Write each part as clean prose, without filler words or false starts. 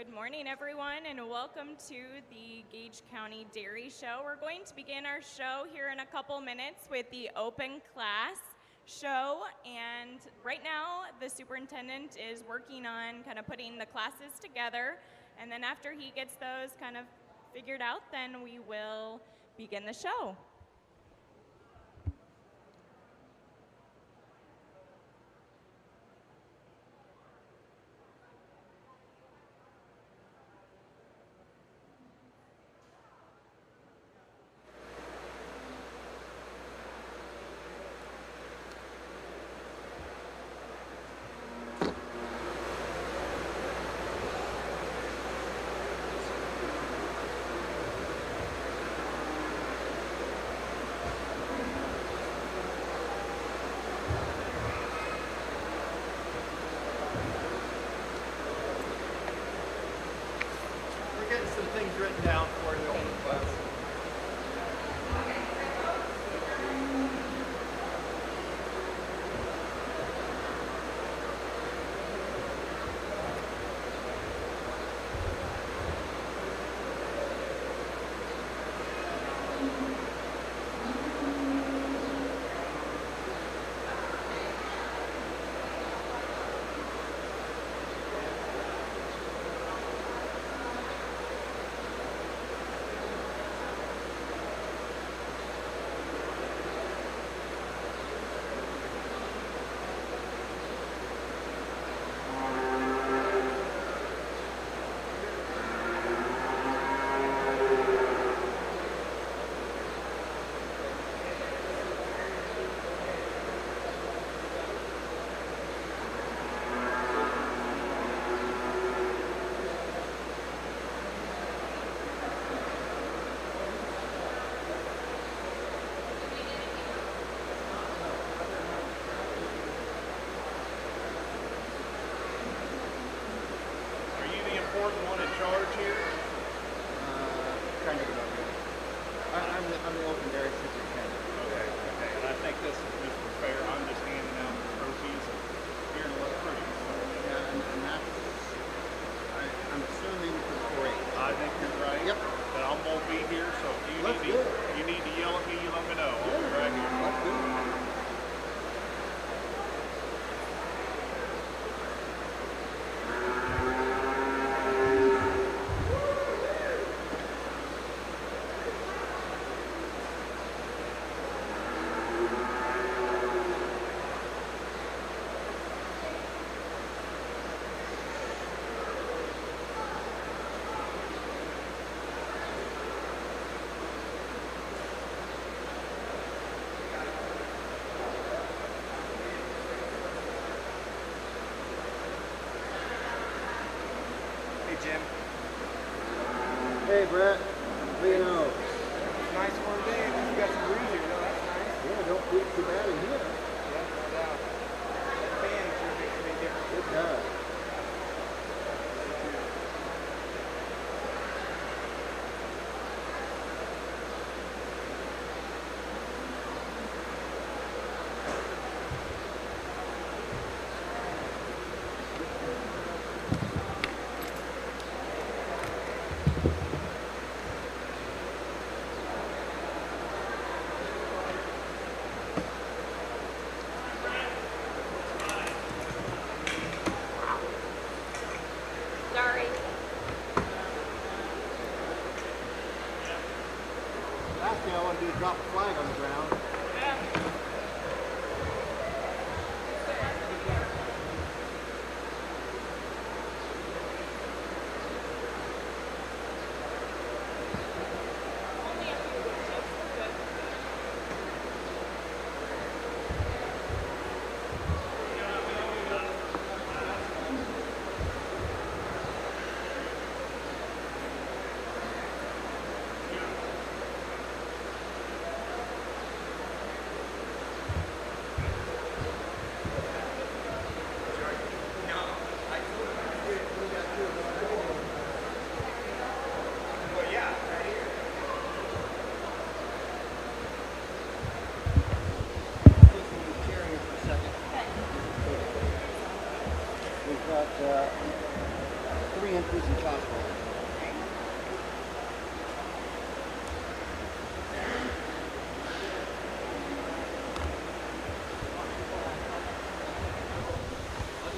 Good morning, everyone, and welcome to the Gage County Dairy Show. We're going to begin our show here in a couple minutes with the open class show, and right now the superintendent is working on kind of putting the classes together, and then after he gets those kind of figured out, then we will begin the show. Some things written down for the open class. One in charge here? Kind of. I'm the open dairy superintendent. Okay. And I think this is just fair. I'm just handing out trophies and here to look pretty. Yeah, and that's, I'm assuming for the parade. I think you're right. Yep. But I'm going to be here, so if you need to yell at me, you let me know. I'll be right here. Let's do it. Jim. Hey, Brett. Leo. Nice warm day. You got some breeze here, though. That's nice. Yeah, don't feel too bad in here. Yeah, no doubt. That fan sure makes a big difference. It does. Sorry. Last thing I want to do is drop a flag on the ground. 3 entries in class 1.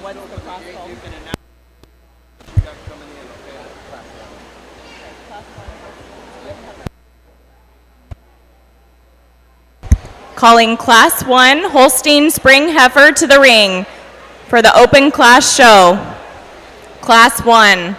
What's the class called? You can announce we got coming in, okay? Calling Class 1 Holstein Spring Heifer to the ring for the open class show. Class 1.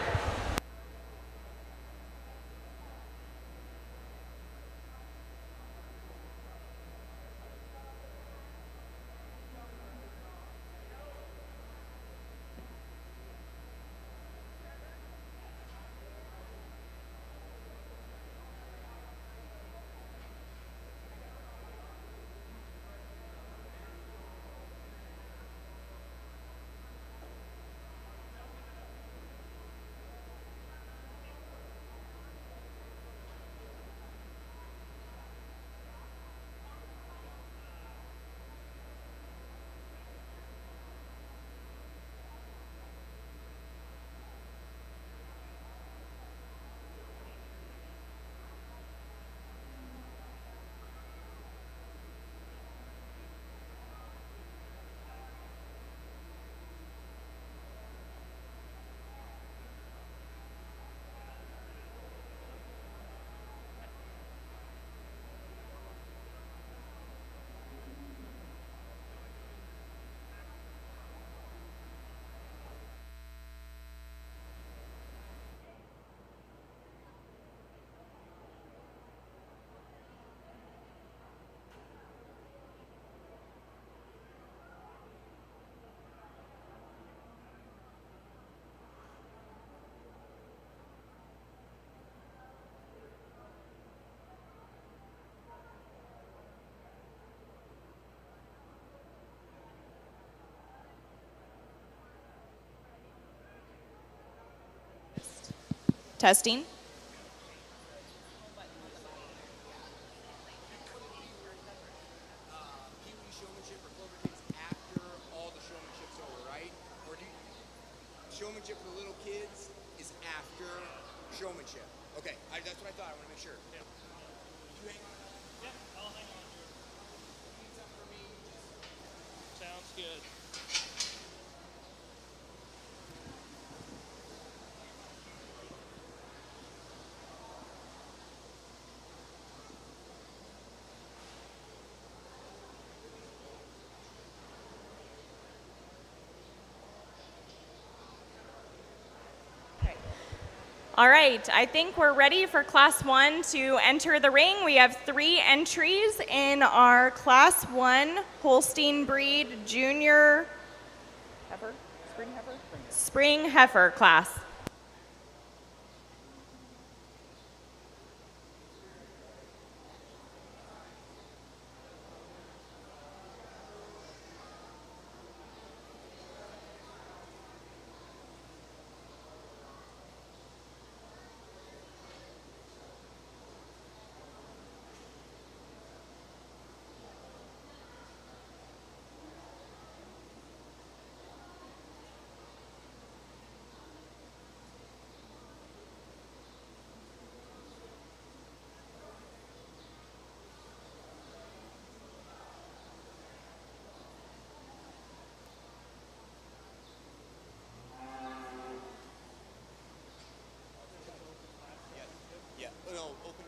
Testing. Peewee Showmanship or Clover Kids after all the showmanship's over, right? Or do you, showmanship for the little kids is after showmanship? Okay, that's what I thought. I want to make sure. Yeah. You hang on. Yeah, I'll hang on to it. Pizza for me. Sounds good. All right, I think we're ready for Class 1 to enter the ring. We have 3 entries in our Class 1 Holstein breed junior heifer? Spring heifer class. Yeah. Oh, no, open.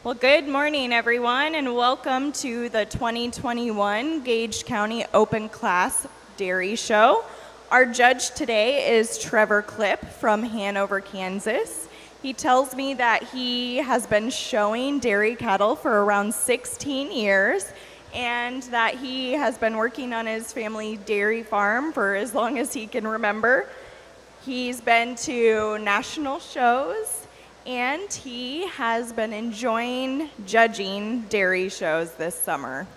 Well, good morning, everyone, and welcome to the 2021 Gage County Open Class Dairy Show. Our judge today is Trevor Klipp from Hanover, Kansas, He tells me that he has been showing dairy cattle for around 16 years and that he has been working on his family dairy farm for as long as he can remember. He's been to national shows and he has been enjoying judging dairy shows this summer.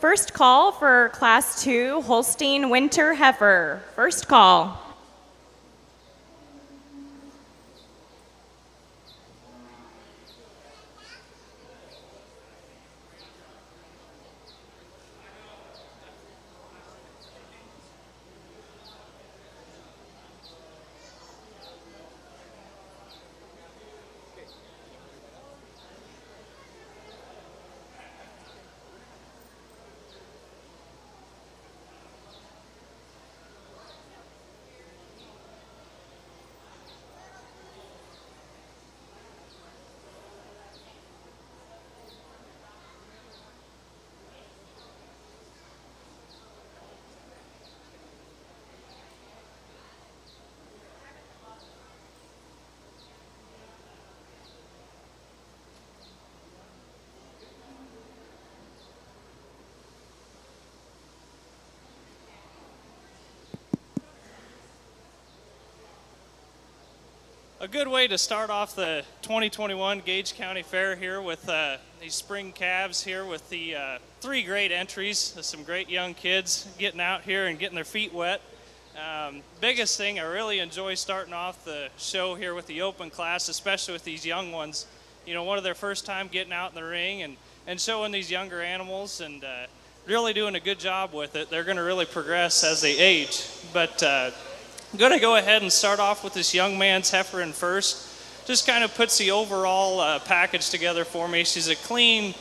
First call for Class 2 Holstein Winter Heifer. First call. A good way to start off the 2021 Gage County Fair here with these spring calves here with the 3 great entries, some great young kids getting out here and getting their feet wet. Biggest thing, I really enjoy starting off the show here with the open class, especially with these young ones. You know, one of their first time getting out in the ring and showing these younger animals and really doing a good job with it. They're going to really progress as they age. But I'm going to go ahead and start off with this young man's heifer in first. Just kind of puts the overall package together for me. She's a clean,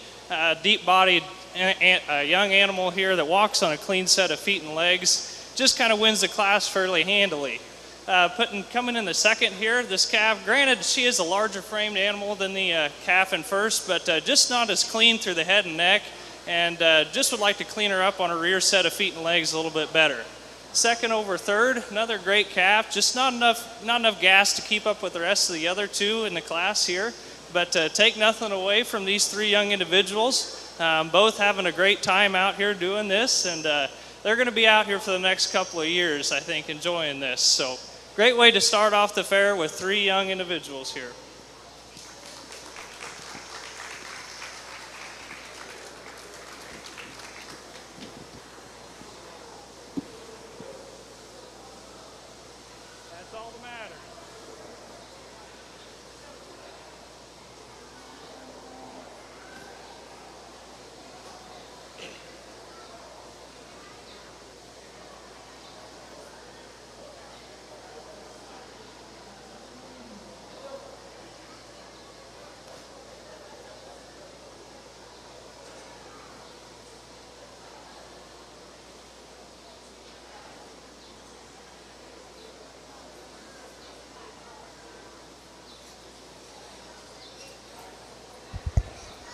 deep-bodied young animal here that walks on a clean set of feet and legs. Just kind of wins the class fairly handily. Coming in the second here, this calf, granted she is a larger framed animal than the calf in first, but just not as clean through the head and neck, and just would like to clean her up on her rear set of feet and legs a little bit better. Second over third, another great calf, just not enough gas to keep up with the rest of the other 2 in the class here, but take nothing away from these 3 young individuals. Both having a great time out here doing this, and they're going to be out here for the next couple of years, I think, enjoying this. So great way to start off the fair with 3 young individuals here.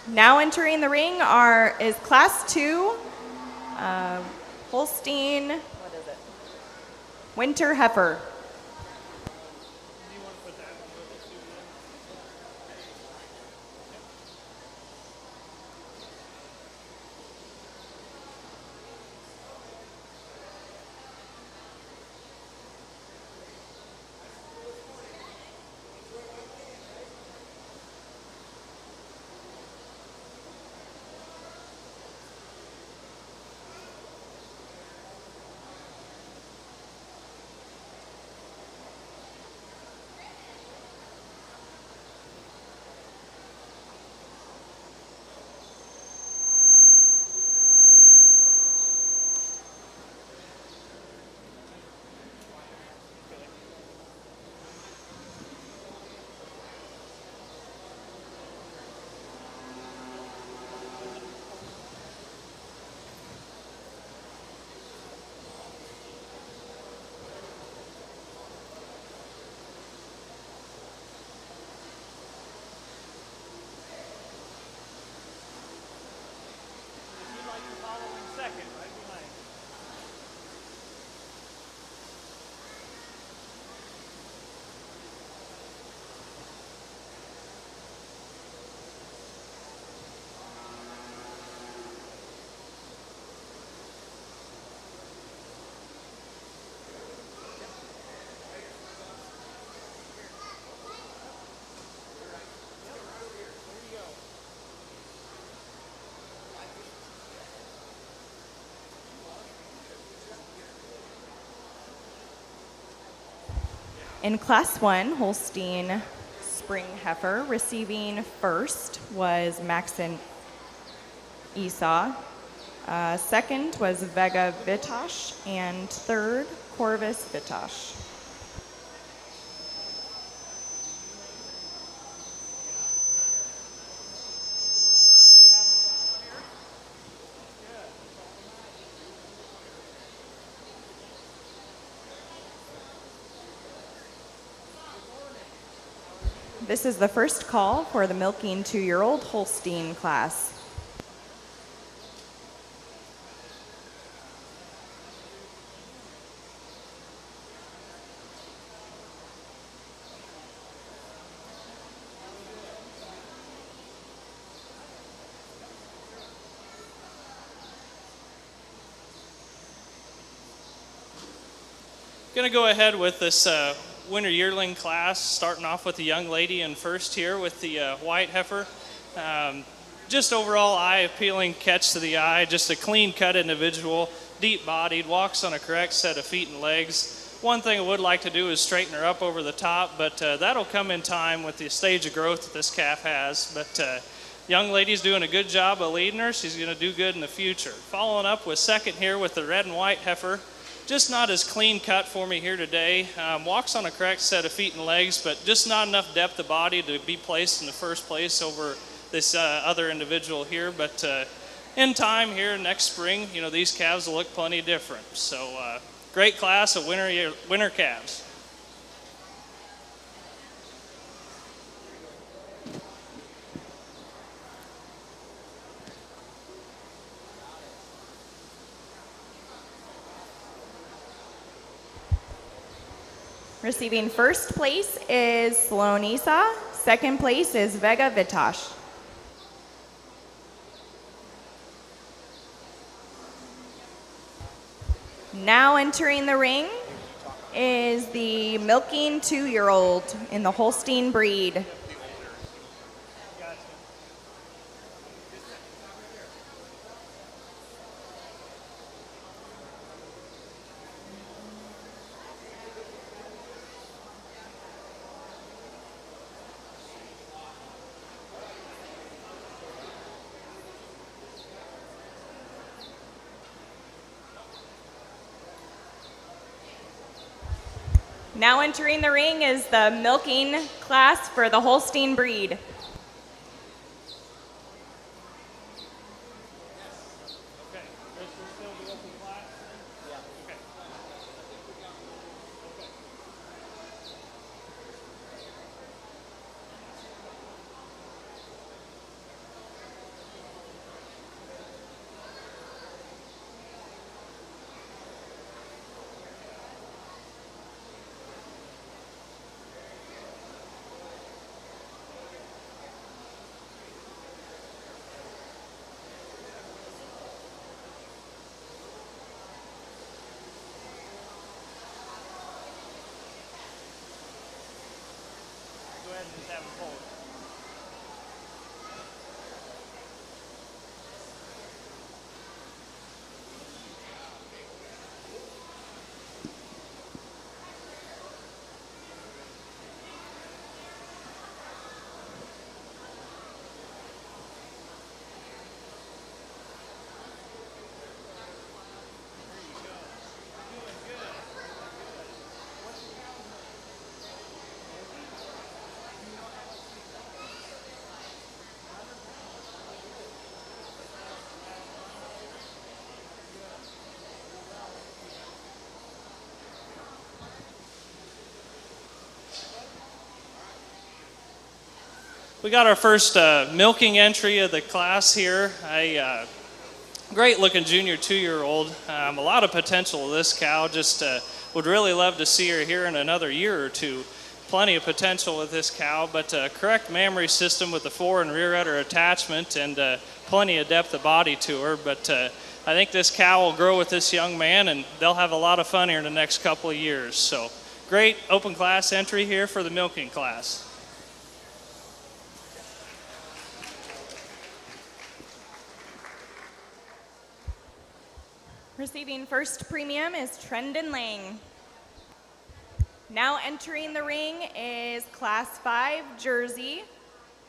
Now entering the ring is Class 2 Holstein, Winter Heifer. In Class 1, Holstein Spring Heifer, receiving first was Maxon Esau. Second was Vega Vitosh, and third, Corvus Vitosh. This is the first call for the milking 2-year-old Holstein class. Going to go ahead with this winter yearling class, starting off with the young lady in first here with the white heifer. Just overall eye-appealing catch to the eye, just a clean-cut individual, deep-bodied, walks on a correct set of feet and legs. One thing I would like to do is straighten her up over the top, but that'll come in time with the stage of growth that this calf has. But young lady's doing a good job of leading her. She's going to do good in the future. Following up with second here with the red and white heifer. Just not as clean cut for me here today. Walks on a correct set of feet and legs, but just not enough depth of body to be placed in the first place over this other individual here. But in time here next spring, you know, these calves will look plenty different. So great class of winter calves. Receiving first place is Sloan Esau. Second place is Vega Vitosh. Now entering the ring is the milking 2-year-old in the Holstein breed. Now entering the ring is the milking class for the Holstein breed. We got our first milking entry of the class here. A great looking junior 2-year-old. A lot of potential with this cow. Just would really love to see her here in another year or two. Plenty of potential with this cow, but correct mammary system with the fore and rear udder attachment and plenty of depth of body to her. But I think this cow will grow with this young man and they'll have a lot of fun here in the next couple of years. So great open class entry here for the milking class. Receiving first premium is Trendon Lang. Now entering the ring is Class 5 Jersey,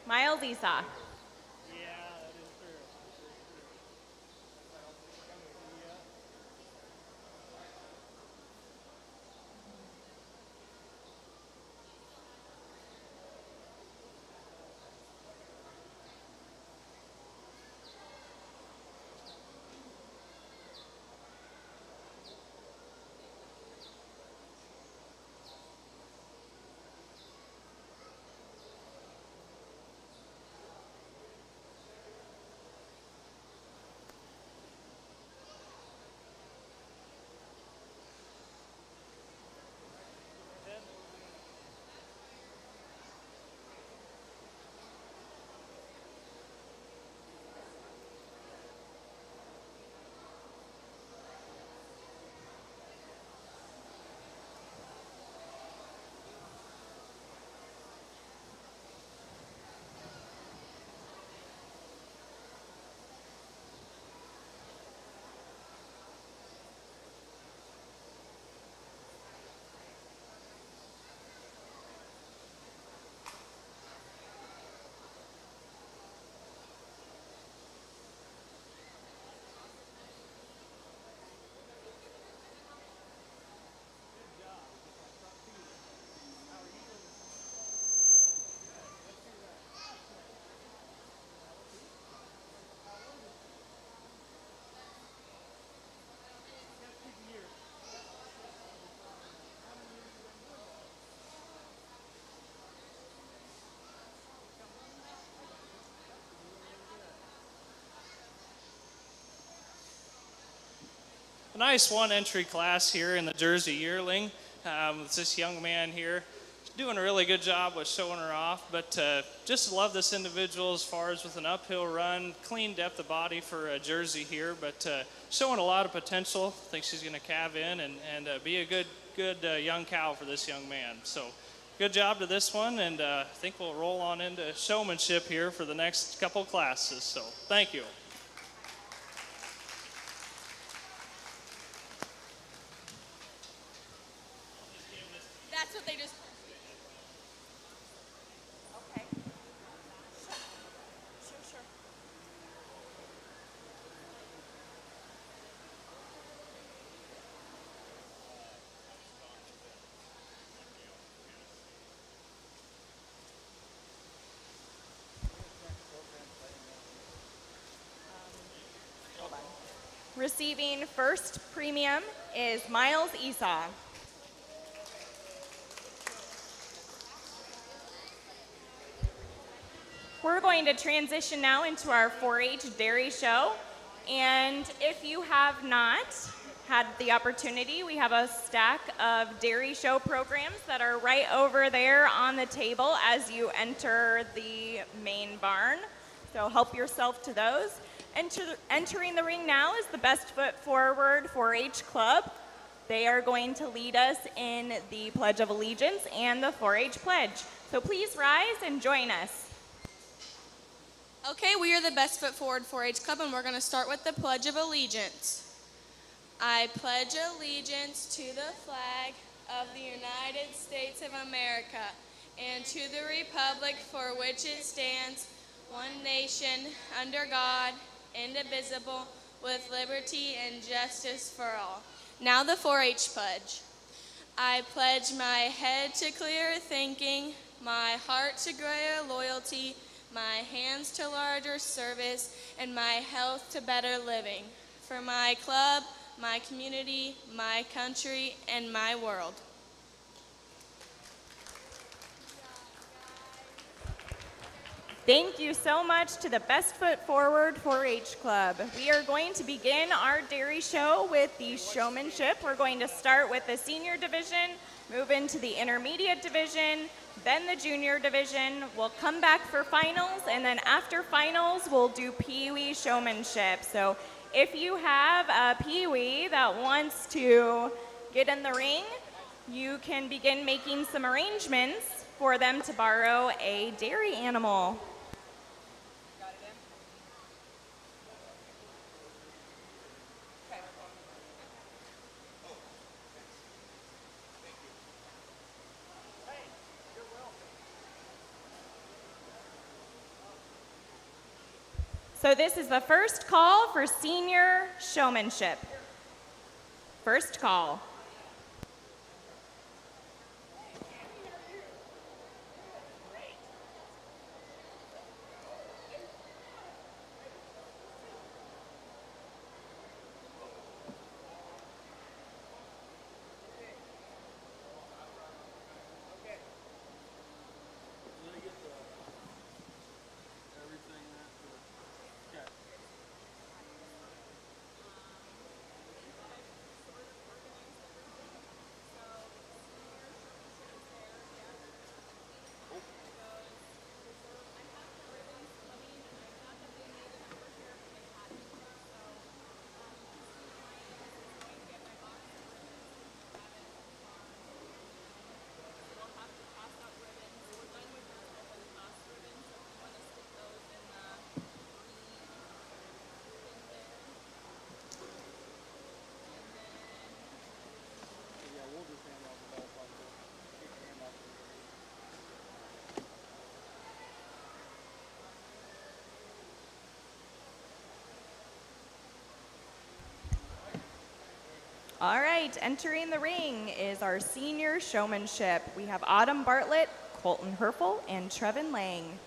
Miles Esau. A nice one entry class here in the Jersey Yearling. It's this young man here doing a really good job with showing her off, but just love this individual as far as with an uphill run, clean depth of body for a Jersey here, but showing a lot of potential. I think she's going to calve in and be a good young cow for this young man. So good job to this one, and I think we'll roll on into showmanship here for the next couple classes. So thank you. That's what they just. Okay. Sure. Receiving first premium is Miles Esau. We're going to transition now into our 4-H dairy show. And if you have not had the opportunity, we have a stack of dairy show programs that are right over there on the table as you enter the main barn. So help yourself to those. Entering the ring now is the Best Foot Forward 4-H Club. They are going to lead us in the Pledge of Allegiance and the 4-H Pledge. So please rise and join us. Okay, we are the Best Foot Forward 4-H Club, and we're going to start with the Pledge of Allegiance. I pledge allegiance to the flag of the United States of America and to the republic for which it stands, one nation, under God, indivisible, with liberty and justice for all. Now the 4-H Pledge. I pledge my head to clear thinking, my heart to greater loyalty, my hands to larger service, and my health to better living. For my club, my community, my country, and my world. Thank you so much to the Best Foot Forward 4-H Club. We are going to begin our dairy show with the showmanship. We're going to start with the senior division, move into the intermediate division, then the junior division. We'll come back for finals, and then after finals, we'll do Peewee Showmanship. So if you have a Peewee that wants to get in the ring, you can begin making some arrangements for them to borrow a dairy animal. So this is the first call for senior showmanship. First call. All right, entering the ring is our senior showmanship. We have Autumn Bartlett, Colton Herfel, and Trevin Lang.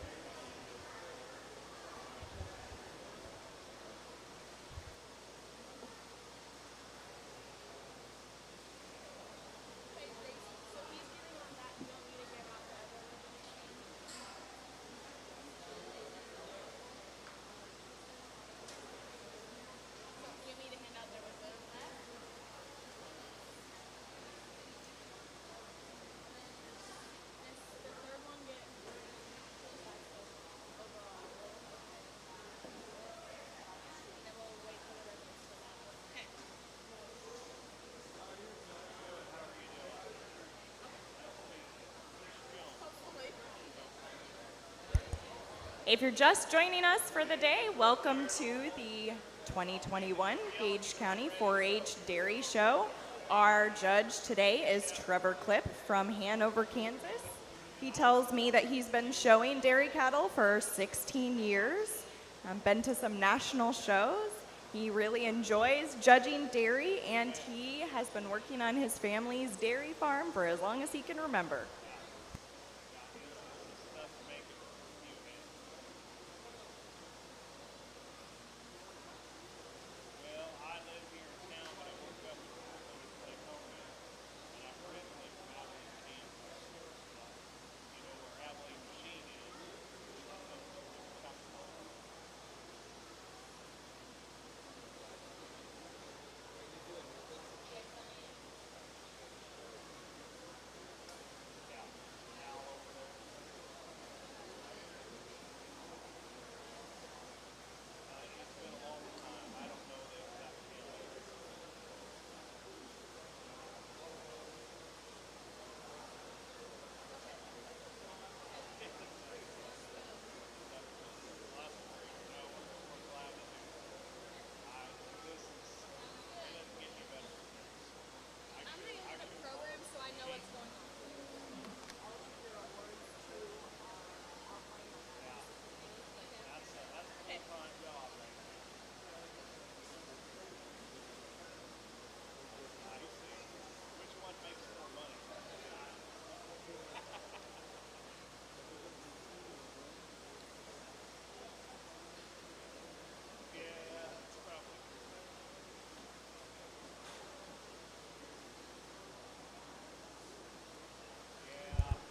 If you're just joining us for the day, welcome to the 2021 Gage County 4-H Dairy Show. Our judge today is Trevor Klipp from Hanover, Kansas. He tells me that he's been showing dairy cattle for 16 years, been to some national shows. He really enjoys judging dairy, and he has been working on his family's dairy farm for as long as he can remember.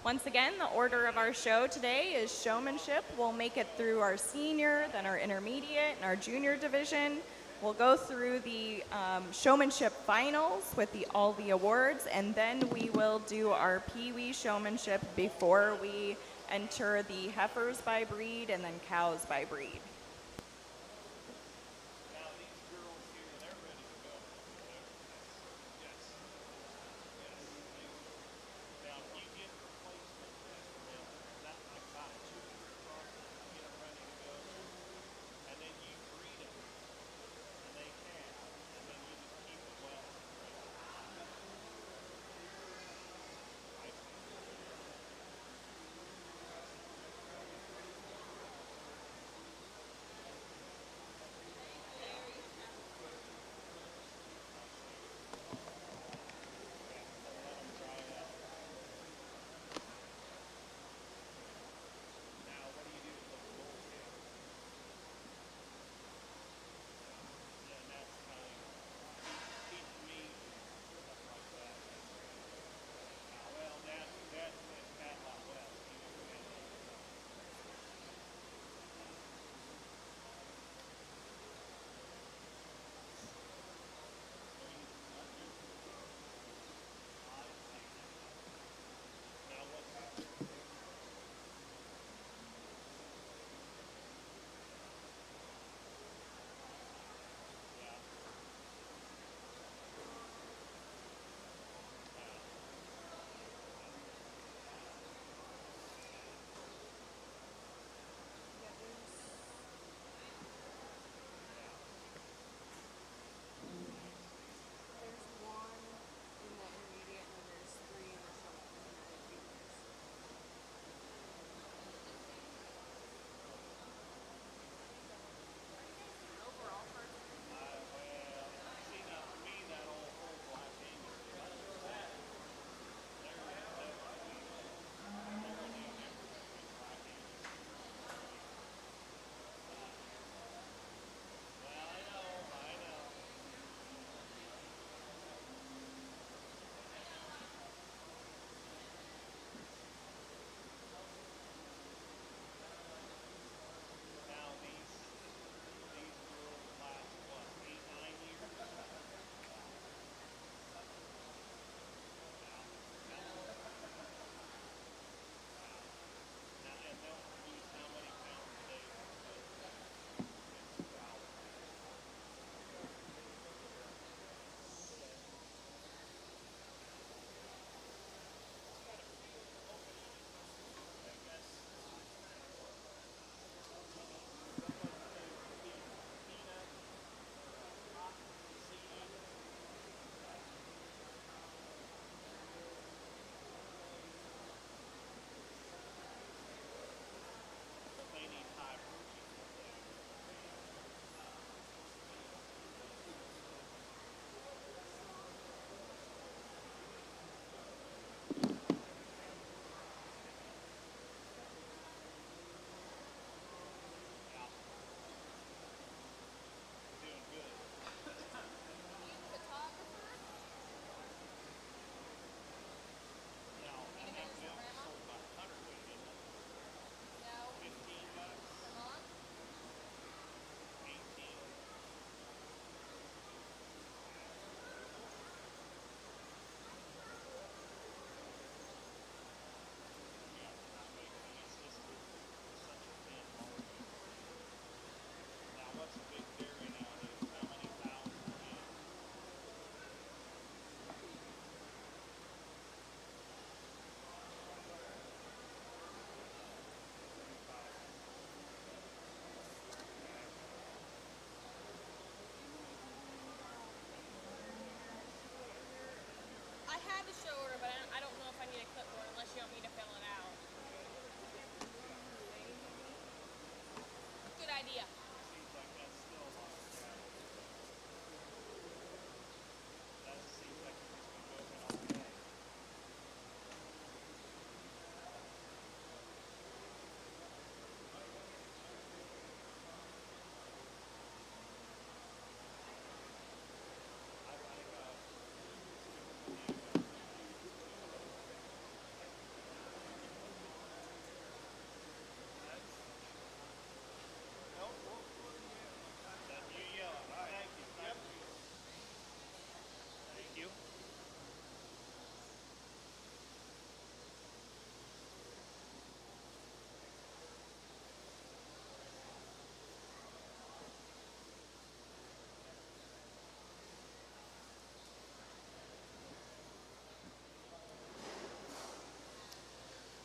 Once again, the order of our show today is showmanship. We'll make it through our senior, then our intermediate, and our junior division. We'll go through the Showmanship Finals with all the awards, and then we will do our Peewee Showmanship before we enter the Heifers by breed and then cows by breed.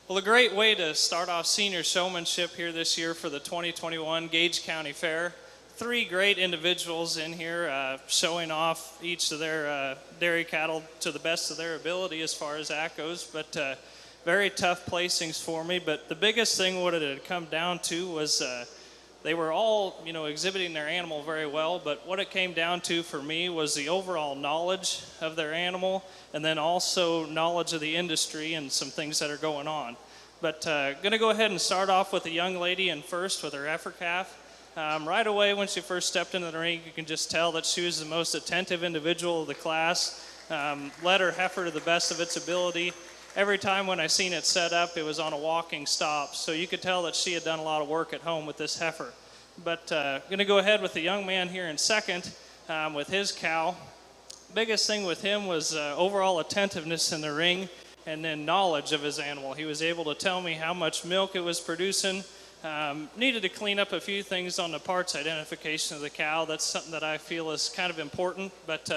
Well, a great way to start off senior showmanship here this year for the 2021 Gage County Fair. 3 great individuals in here showing off each of their dairy cattle to the best of their ability as far as that goes, but very tough placings for me. But the biggest thing what it had come down to was they were all, exhibiting their animal very well, but what it came down to for me was the overall knowledge of their animal and then also knowledge of the industry and some things that are going on. But going to go ahead and start off with a young lady in first with her heifer calf. Right away when she first stepped into the ring, you can just tell that she was the most attentive individual of the class, led her heifer to the best of its ability. Every time when I seen it set up, it was on a walking stop. So you could tell that she had done a lot of work at home with this heifer. But going to go ahead with the young man here in second with his cow. Biggest thing with him was overall attentiveness in the ring and then knowledge of his animal. He was able to tell me how much milk it was producing. Needed to clean up a few things on the parts identification of the cow. That's something that I feel is kind of important. But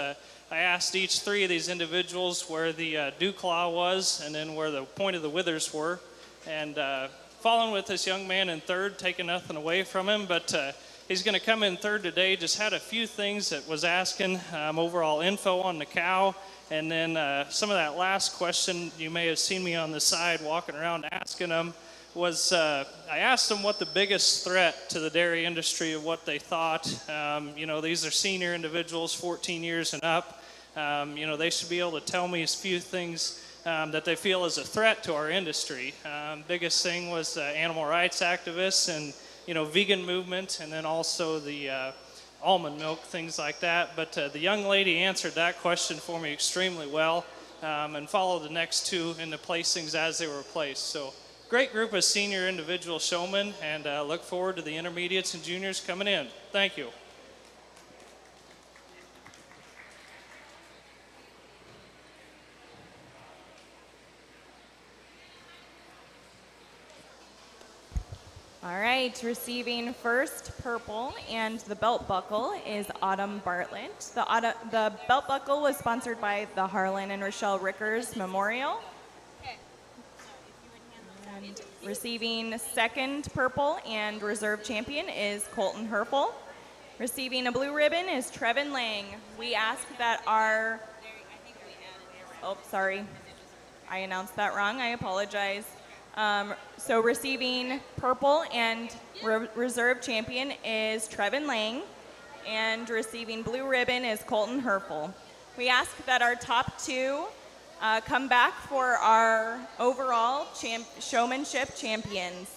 I asked each 3 of these individuals where the dew claw was and then where the point of the withers were. And following with this young man in third, taking nothing away from him, but he's going to come in third today. Just had a few things that was asking overall info on the cow. And then some of that last question, you may have seen me on the side walking around asking them, was I asked them what the biggest threat to the dairy industry of what they thought. These are senior individuals, 14 years and up. They should be able to tell me a few things that they feel is a threat to our industry. Biggest thing was animal rights activists and, vegan movement, and then also the almond milk, things like that. But the young lady answered that question for me extremely well and followed the next 2 in the placings as they were placed. So great group of senior individual showmen, and look forward to the intermediates and juniors coming in. Thank you. All right, receiving first purple and the belt buckle is Autumn Bartlett. The belt buckle was sponsored by the Harlan and Rochelle Rickers Memorial. And receiving second purple and reserve champion is Colton Herfel. Receiving a blue ribbon is Trevin Lang. We ask that our, oh, sorry, I announced that wrong, I apologize. So receiving purple and reserve champion is Trevin Lang, and receiving blue ribbon is Colton Herfel. We ask that our top 2 come back for our overall showmanship champions.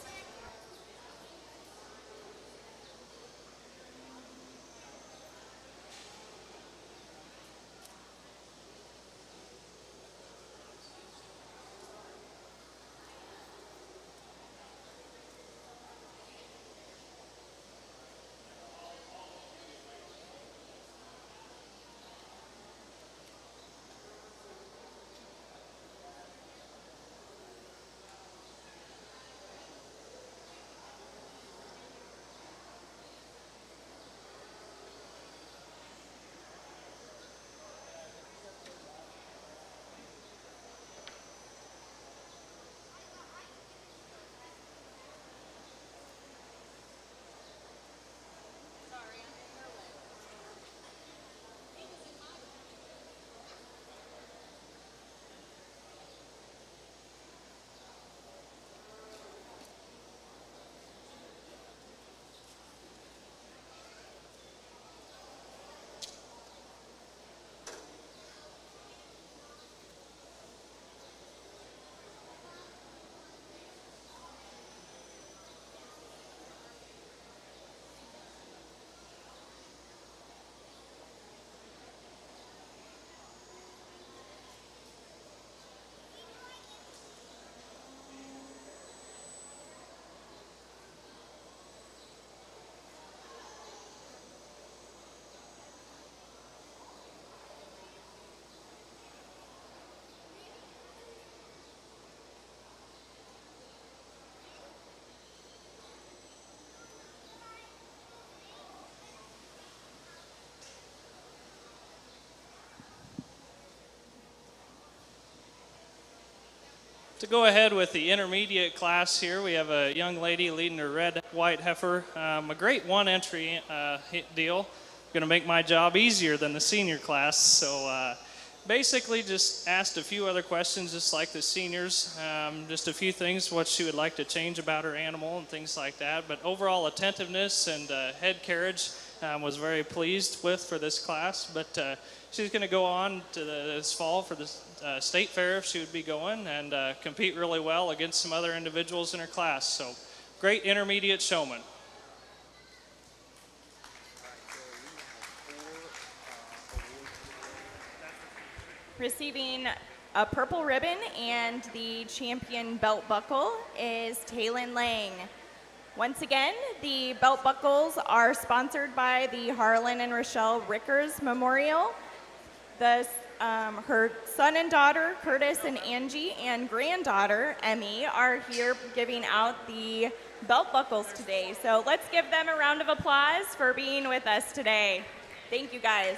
To go ahead with the intermediate class here, we have a young lady leading her red-white heifer. A great one-entry deal. Going to make my job easier than the senior class. So basically just asked a few other questions just like the seniors. Just a few things, what she would like to change about her animal and things like that. But overall attentiveness and head carriage was very pleased with for this class. But she's going to go on to this fall for the state fair if she would be going and compete really well against some other individuals in her class. So great intermediate showman. Receiving a purple ribbon and the champion belt buckle is Taylin Lang. Once again, the belt buckles are sponsored by the Harlan and Rochelle Rickers Memorial. Her son and daughter, Curtis and Angie, and granddaughter, Emmy, are here giving out the belt buckles today. So let's give them a round of applause for being with us today. Thank you, guys.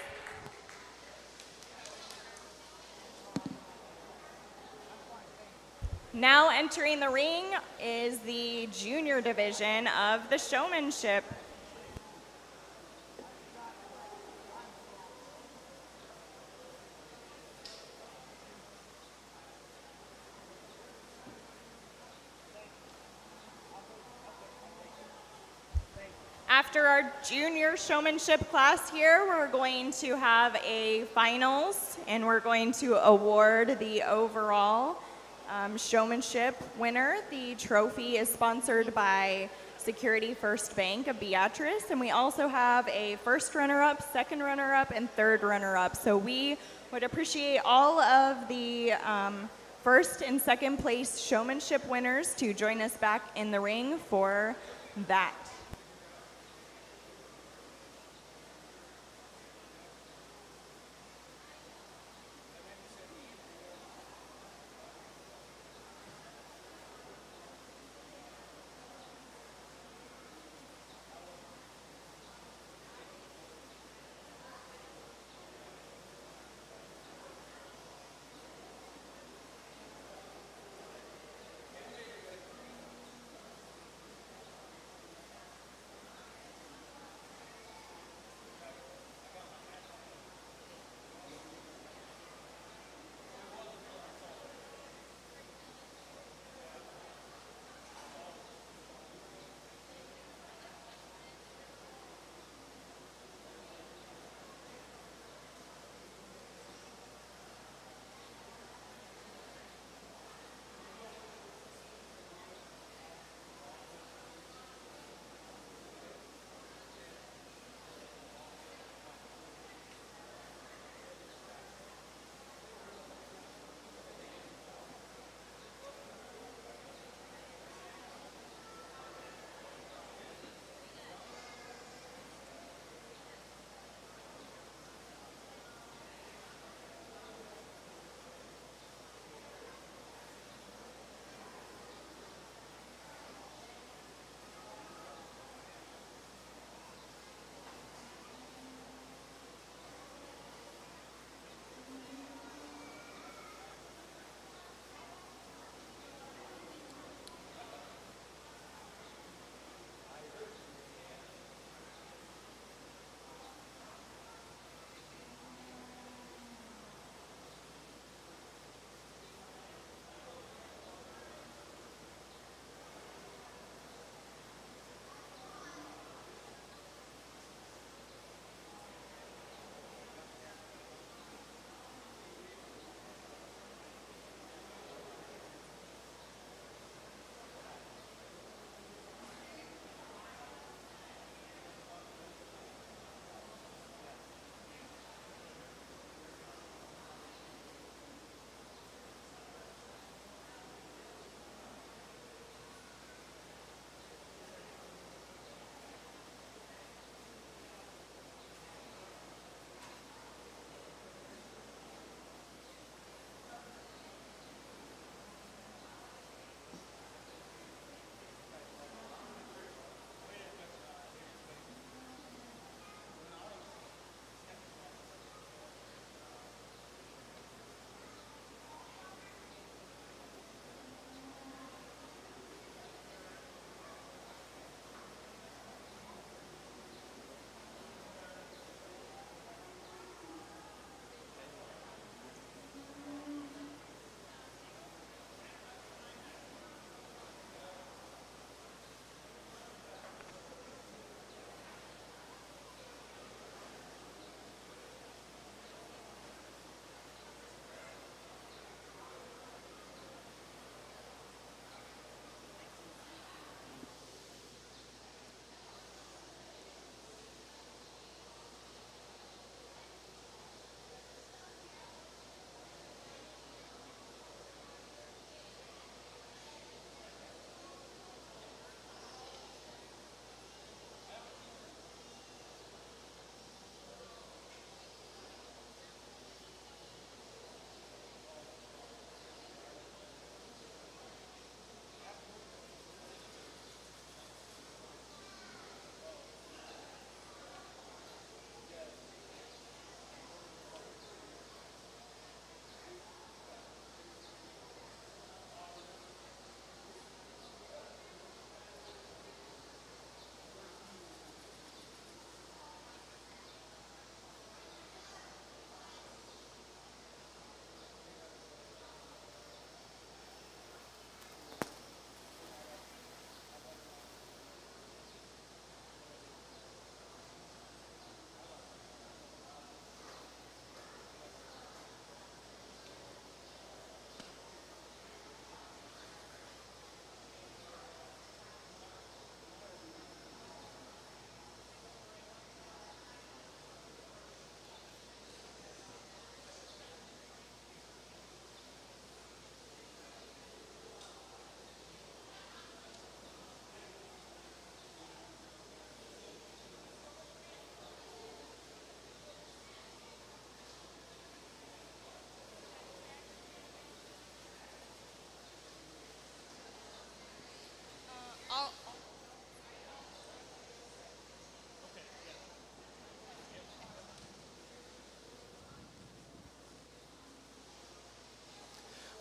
Now entering the ring is the junior division of the Showmanship. After our junior showmanship class here, we're going to have a finals, and we're going to award the overall showmanship winner. The trophy is sponsored by Security First Bank of Beatrice, and we also have a first runner-up, second runner-up, and third runner-up. So we would appreciate all of the first and second place showmanship winners to join us back in the ring for that.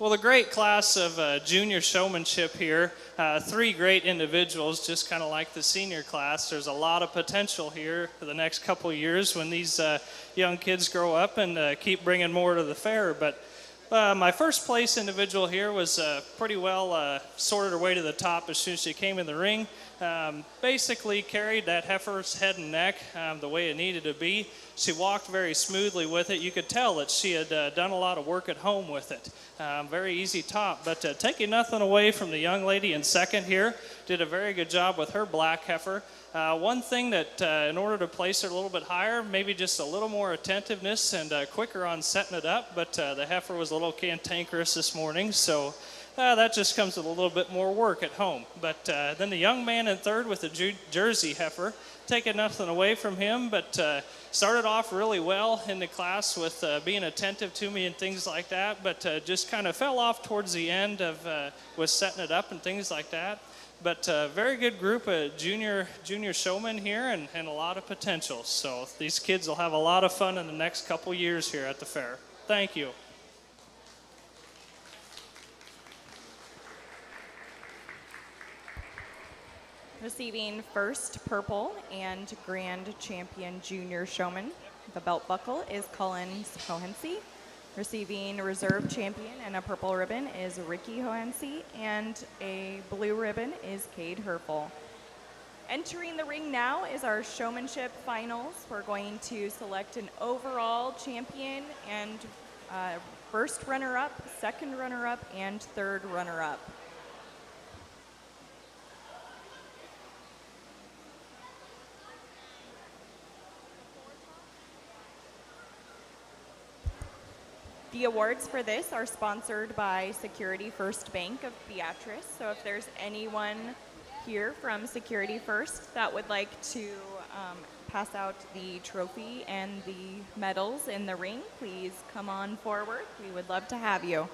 Well, the great class of junior showmanship here, 3 great individuals, just kind of like the senior class. There's a lot of potential here for the next couple of years when these young kids grow up and keep bringing more to the fair. But my first place individual here was pretty well sorted her way to the top as soon as she came in the ring. Basically carried that heifer's head and neck the way it needed to be. She walked very smoothly with it. You could tell that she had done a lot of work at home with it. Very easy top, but taking nothing away from the young lady in second here, did a very good job with her black heifer. One thing that in order to place her a little bit higher, maybe just a little more attentiveness and quicker on setting it up, but the heifer was a little cantankerous this morning, so that just comes with a little bit more work at home. But then the young man in third with the Jersey heifer, taking nothing away from him, but started off really well in the class with being attentive to me and things like that, but just kind of fell off towards the end of with setting it up and things like that. But very good group of junior showmen here and a lot of potential. So these kids will have a lot of fun in the next couple years here at the fair. Thank you. Receiving first purple and grand champion junior showman, the belt buckle is Cullen Hohensee. Receiving reserve champion and a purple ribbon is Ricky Hohensee, and a blue ribbon is Cade Herfel. Entering the ring now is our Showmanship Finals. We're going to select an overall champion and first runner-up, second runner-up, and third runner-up. The awards for this are sponsored by Security First Bank of Beatrice. So if there's anyone here from Security First that would like to pass out the trophy and the medals in the ring, please come on forward. We would love to have you.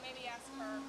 Maybe ask her.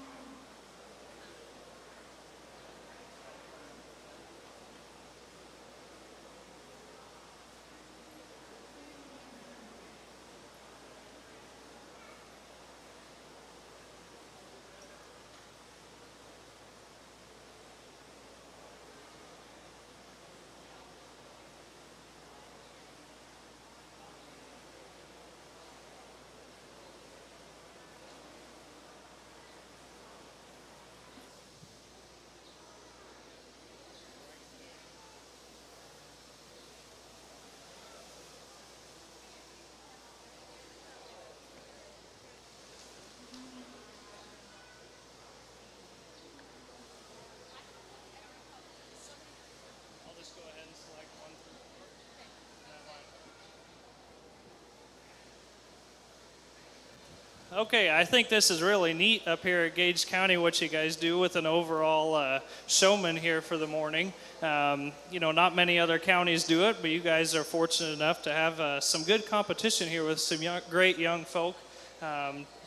Okay, I think this is really neat up here at Gage County, what you guys do with an overall showman here for the morning. Not many other counties do it, but you guys are fortunate enough to have some good competition here with some great young folk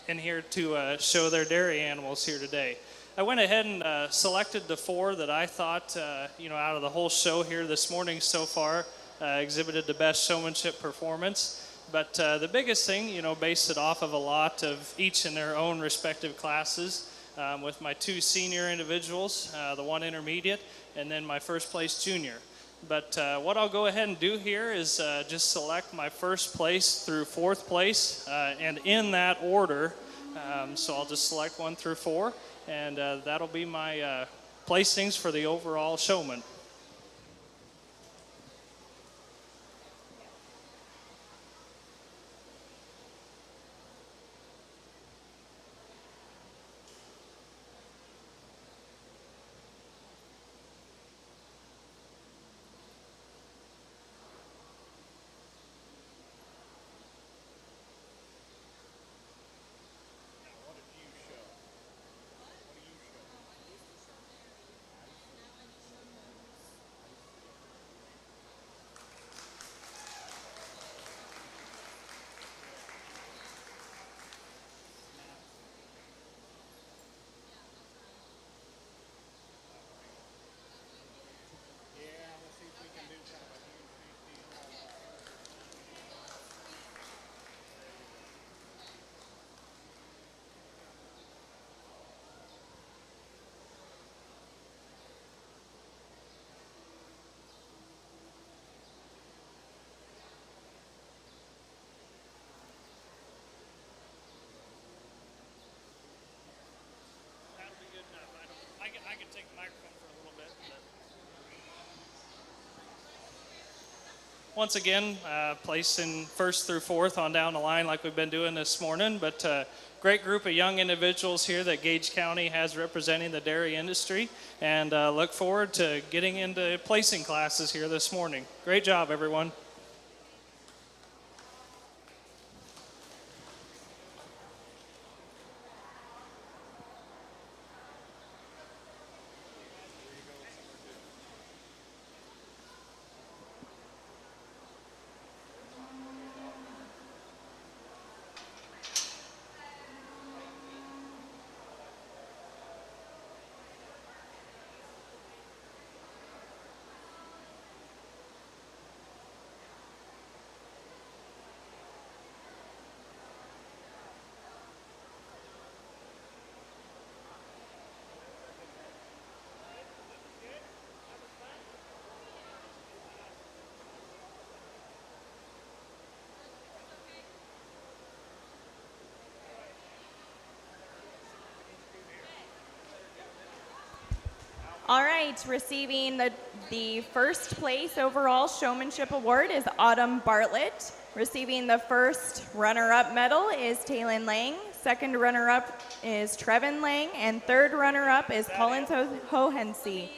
in here to show their dairy animals here today. I went ahead and selected the 4 that I thought, out of the whole show here this morning so far, exhibited the best showmanship performance. But the biggest thing, based it off of a lot of each in their own respective classes, with my 2 senior individuals, the 1 intermediate, and then my first place junior. But what I'll go ahead and do here is just select my first place through 4th place, and in that order. So I'll just select 1 through 4, and that'll be my placings for the overall showman. once again, placing first through fourth on down the line like we've been doing this morning. But great group of young individuals here that Gage County has representing the dairy industry, and look forward to getting into placing classes here this morning. Great job, everyone. All right, receiving the first place overall Showmanship Award is Autumn Bartlett. Receiving the first runner-up medal is Taylin Lang. Second runner-up is Trevin Lang. And third runner-up is Collins Hohensee.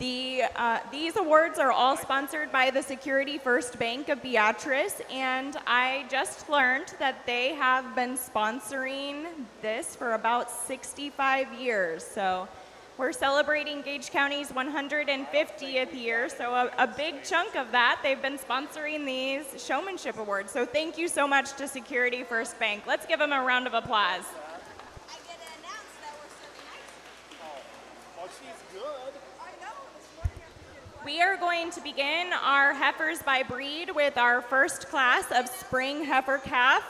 These awards are all sponsored by the Security First Bank of Beatrice, and I just learned that they have been sponsoring this for about 65 years. So we're celebrating Gage County's 150th year, so a big chunk of that, they've been sponsoring these Showmanship Awards. So thank you so much to Security First Bank. Let's give them a round of applause. I get to announce that we're serving ice. Oh, she's good. I know. This morning after We are going to begin our heifers by breed with our first class of spring heifer calf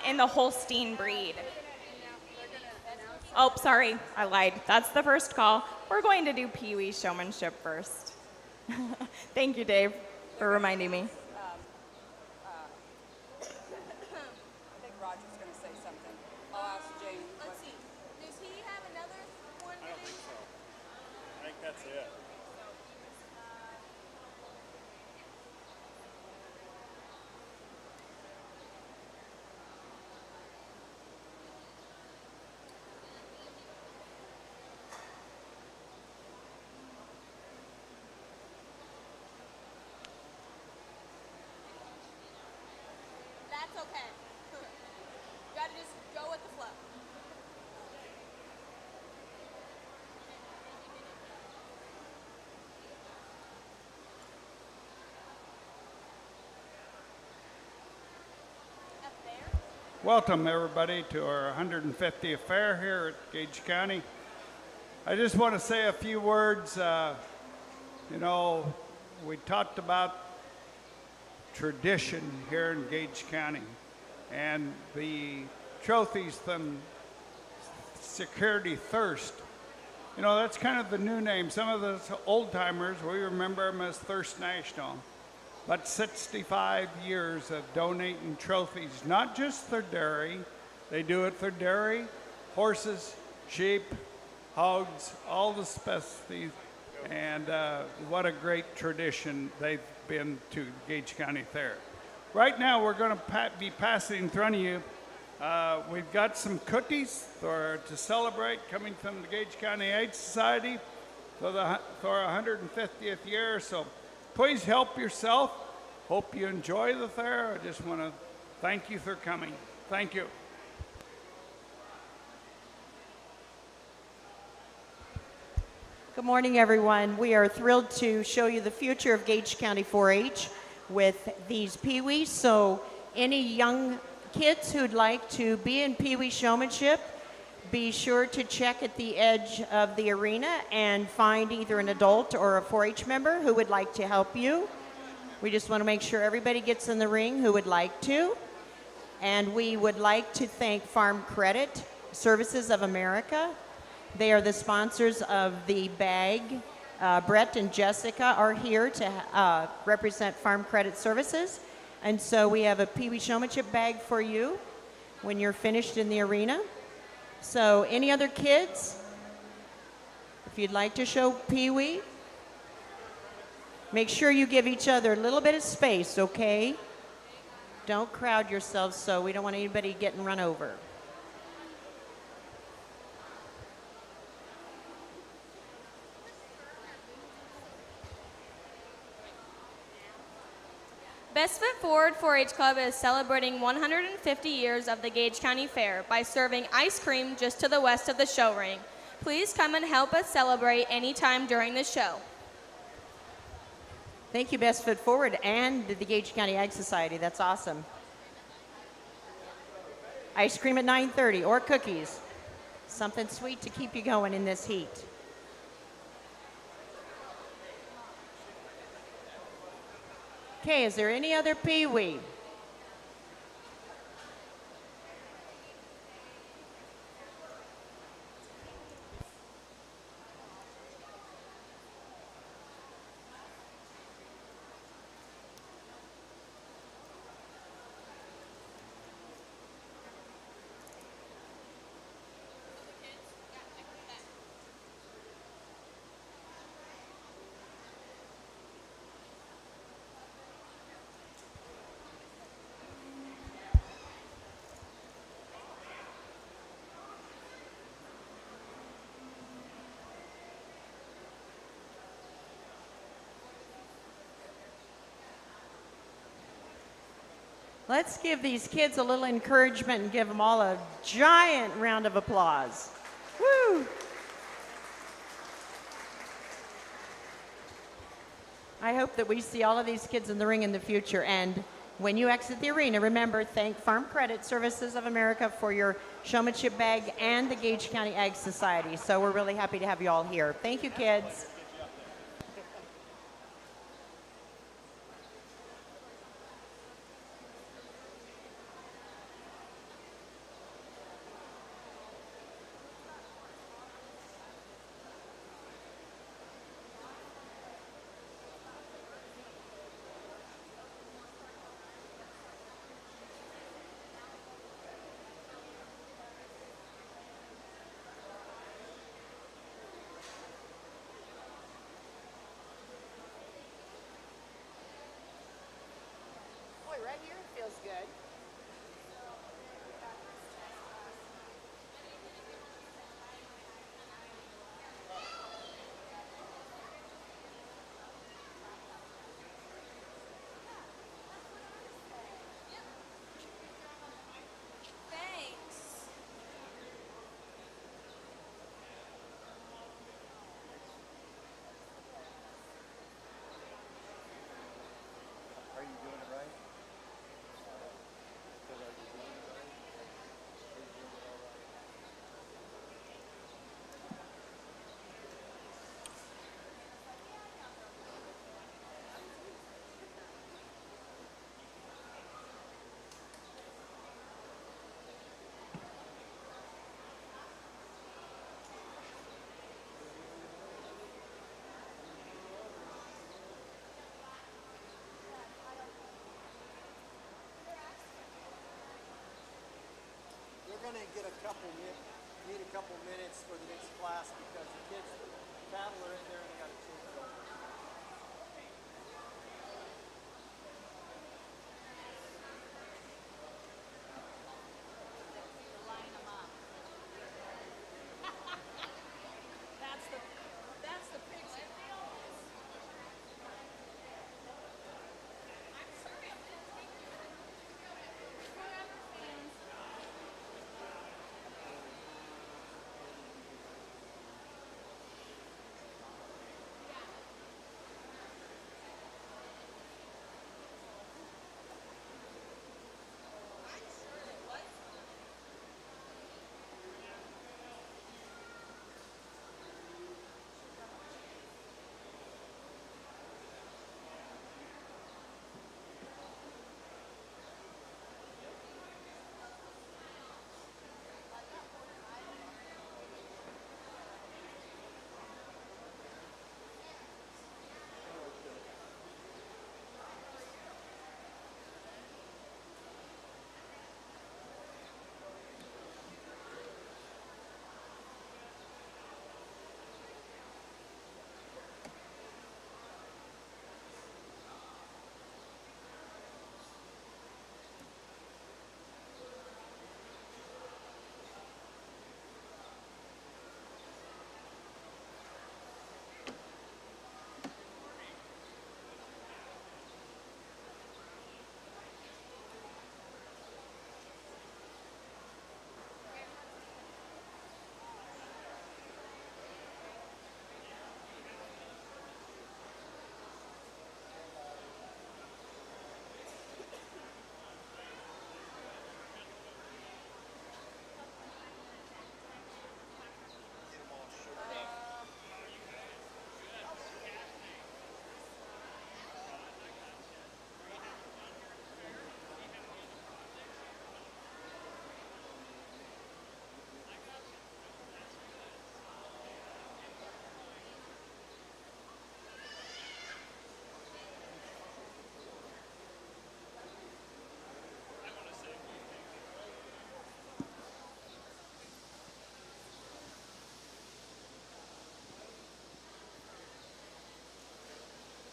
in the Holstein breed. Oh, sorry, I lied. That's the first call. We're going to do Peewee Showmanship first. Thank you, Dave, for reminding me. I think Roger's going to say something. I'll ask Jane. Let's see. Does he have another one? I don't think so. I think that's it. That's okay. You got to just go with the flow. Up there. Welcome, everybody, to our 150th fair here at Gage County. I just want to say a few words. You know, we talked about tradition here in Gage County, and the trophies from Security Thirst. You know, that's kind of the new name. Some of the old timers, we remember them as Thirst National. But 65 years of donating trophies, not just for dairy. They do it for dairy, horses, sheep, hogs, all the specialties. And what a great tradition they've been to Gage County Fair. Right now, we're going to be passing in front of you. We've got some cookies to celebrate coming from the Gage County Aid Society for our 150th year. So please help yourself. Hope you enjoy the fair. I just want to thank you for coming. Thank you. Good morning, everyone. We are thrilled to show you the future of Gage County 4-H with these Peewees. So any young kids who'd like to be in Peewee Showmanship, be sure to check at the edge of the arena and find either an adult or a 4-H member who would like to help you. We just want to make sure everybody gets in the ring who would like to. And we would like to thank Farm Credit Services of America. They are the sponsors of the bag. Brett and Jessica are here to represent Farm Credit Services. And so we have a Peewee Showmanship bag for you when you're finished in the arena. So any other kids? If you'd like to show Peewee. Make sure you give each other a little bit of space, okay? Don't crowd yourselves so we don't want anybody getting run over. Best Foot Forward 4-H Club is celebrating 150 years of the Gage County Fair by serving ice cream just to the west of the show ring. Please come and help us celebrate anytime during the show. Thank you, Best Foot Forward and the Gage County Ag Society. That's awesome. Ice cream at 9:30 or cookies. Something sweet to keep you going in this heat. Okay, is there any other peewee? Let's give these kids a little encouragement and give them all a giant round of applause. Woo! I hope that we see all of these kids in the ring in the future. And when you exit the arena, remember, thank Farm Credit Services of America for your showmanship bag and the Gage County Ag Society. So we're really happy to have you all here. Thank you, kids. Right here feels good. Are you doing it right? We're going to get need a couple minutes for the next class because the kids, cattle are in there and they got to change it over. That's the picture.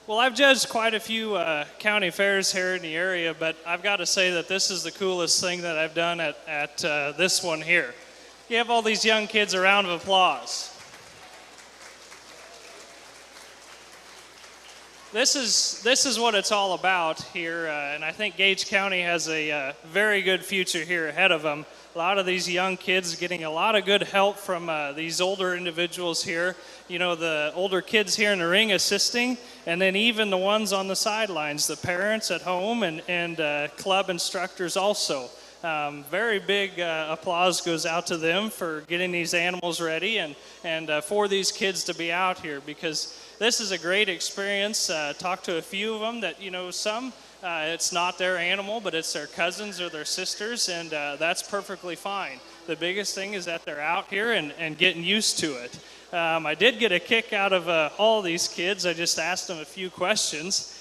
Well, I've judged quite a few county fairs here in the area, but I've got to say that this is the coolest thing that I've done at this one here. You have all these young kids, a round of applause. This is what it's all about here, and I think Gage County has a very good future here ahead of them. A lot of these young kids getting a lot of good help from these older individuals here. You know, the older kids here in the ring assisting, and then even the ones on the sidelines, the parents at home and club instructors also. Very big applause goes out to them for getting these animals ready and for these kids to be out here, because this is a great experience. Talked to a few of them that, you know, some it's not their animal, but it's their cousins or their sisters, and that's perfectly fine. The biggest thing is that they're out here and getting used to it. I did get a kick out of all these kids. I just asked them a few questions,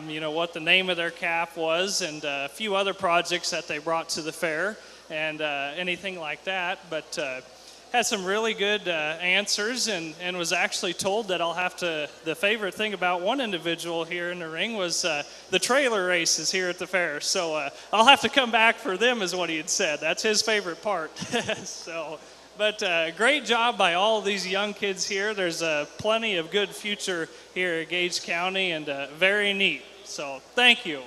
you know, what the name of their calf was and a few other projects that they brought to the fair and anything like that. But had some really good answers and was actually told that I'll have to, the favorite thing about one individual here in the ring was the trailer races here at the fair. So I'll have to come back for them is what he had said. That's his favorite part. So, but great job by all of these young kids here. There's plenty of good future here at Gage County and very neat. So thank you.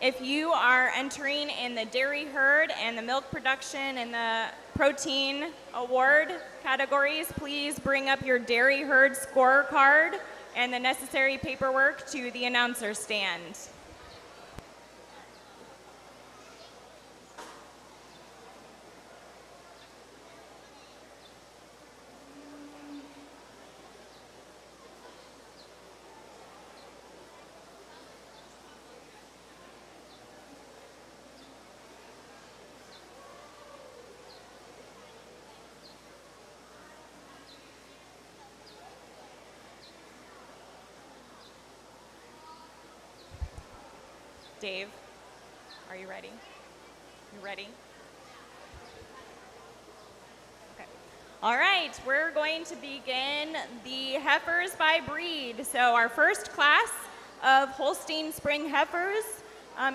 If you are entering in the dairy herd and the milk production and the protein award categories, please bring up your dairy herd scorecard and the necessary paperwork to the announcer stand. Dave, are you ready? You ready? Okay. All right, we're going to begin the Heifers by breed. So our first class of Holstein Spring Heifers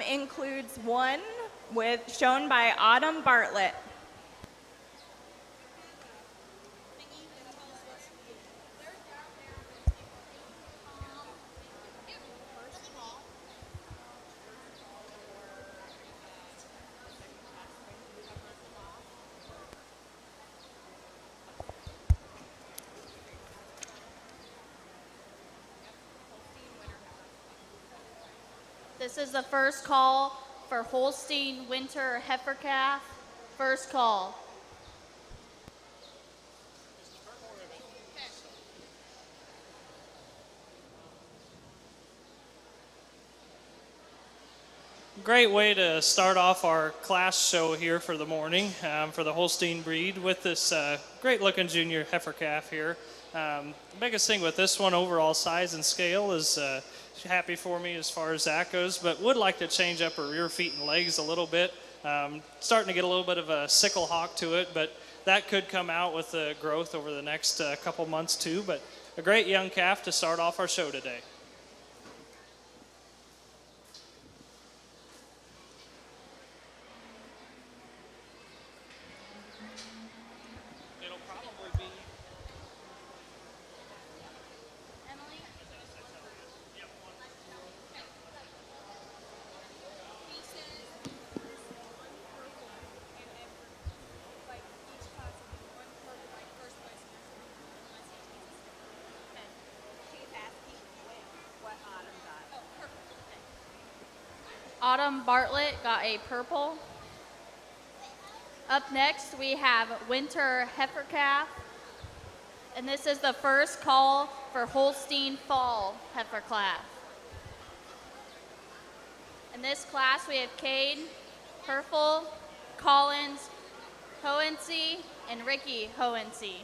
includes one shown by Autumn Bartlett. This is the first call for Holstein Winter Heifer Calf. First call. Great way to start off our class show here for the morning for the Holstein breed with this great looking junior heifer calf here. The biggest thing with this one, overall size and scale, is happy for me as far as that goes, but would like to change up her rear feet and legs a little bit. Starting to get a little bit of a sickle hawk to it, but that could come out with the growth over the next couple months too. But a great young calf to start off our show today. Autumn Bartlett got a purple. Up next, we have Winter Heifer Calf. And this is the first call for Holstein Fall Heifer Calf. In this class, we have Cade, Herfel, Collins, Hohensee, and Ricky Hohensee.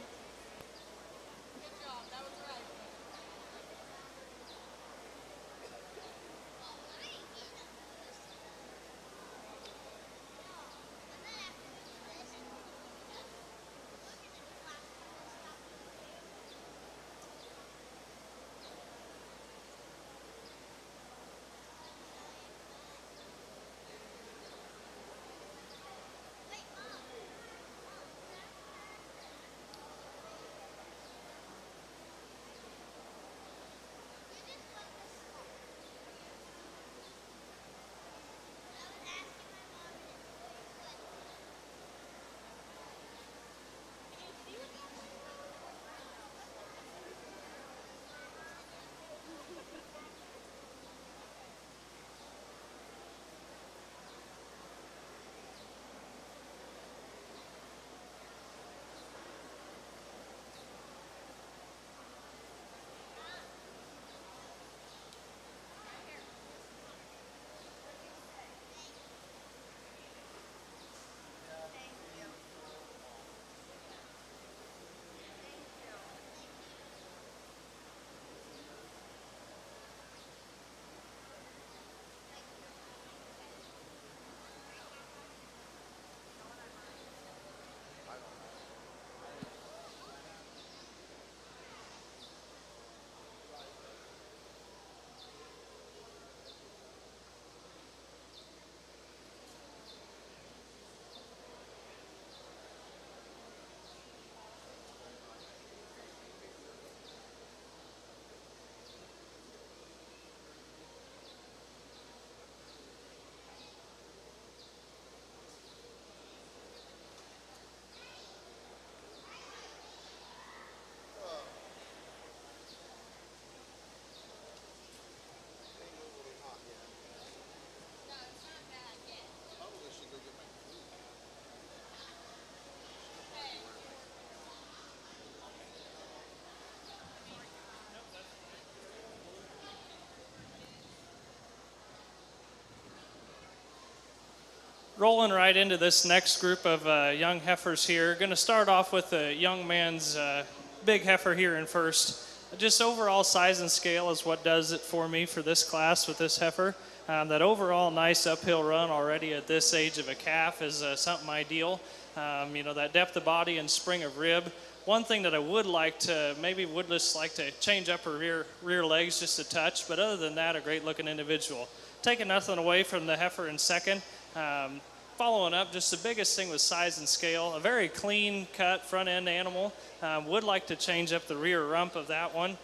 rolling right into this next group of young heifers here. Going to start off with a young man's big heifer here in first. Just overall size and scale is what does it for me for this class with this heifer. That overall nice uphill run already at this age of a calf is something ideal. You know, that depth of body and spring of rib. One thing that I would like to, maybe would just like to change up her rear legs just a touch, but other than that, a great looking individual. Taking nothing away from the heifer in second. Following up, just the biggest thing was size and scale. A very clean cut front end animal. Would like to change up the rear rump of that one.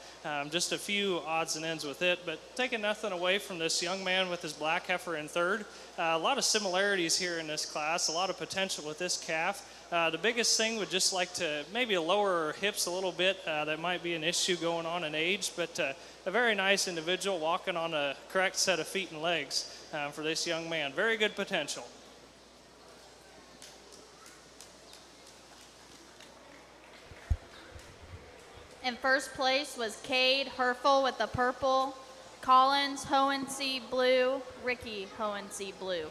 Just a few odds and ends with it, but taking nothing away from this young man with his black heifer in third. A lot of similarities here in this class, a lot of potential with this calf. The biggest thing would just like to maybe lower her hips a little bit. That might be an issue going on in age, but a very nice individual walking on a correct set of feet and legs for this young man. Very good potential. In first place was Cade Herfel with the purple, Collins Hohensee blue, Ricky Hohensee blue.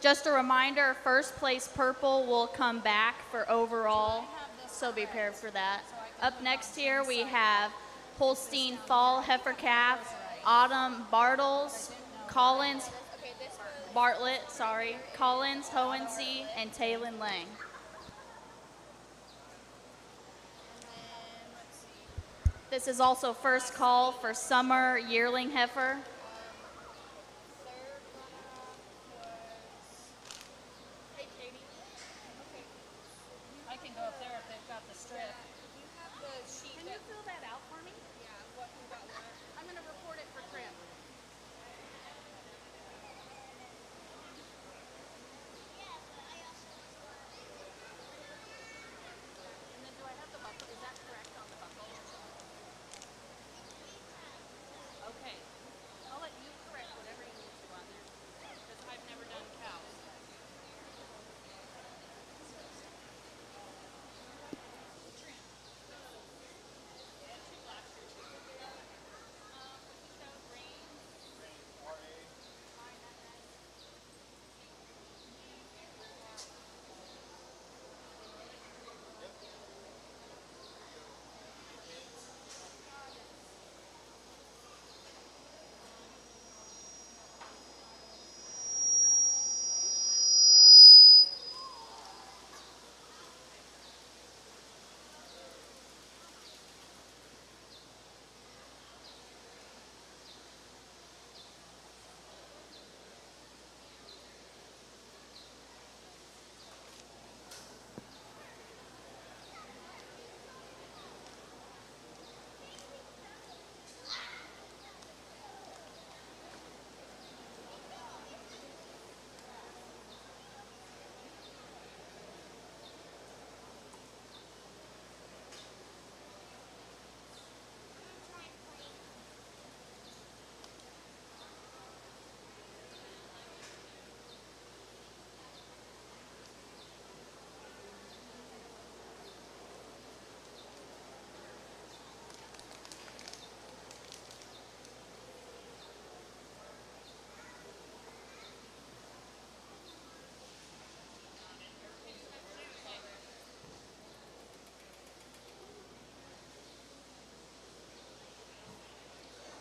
Just a reminder, first place purple will come back for overall, so be prepared for that. Up next here we have Holstein Fall Heifer Calf, Autumn Bartles, Collins, Bartlett, Collins Hohensee, and Taylin Lang. This is also first call for Summer Yearling Heifer.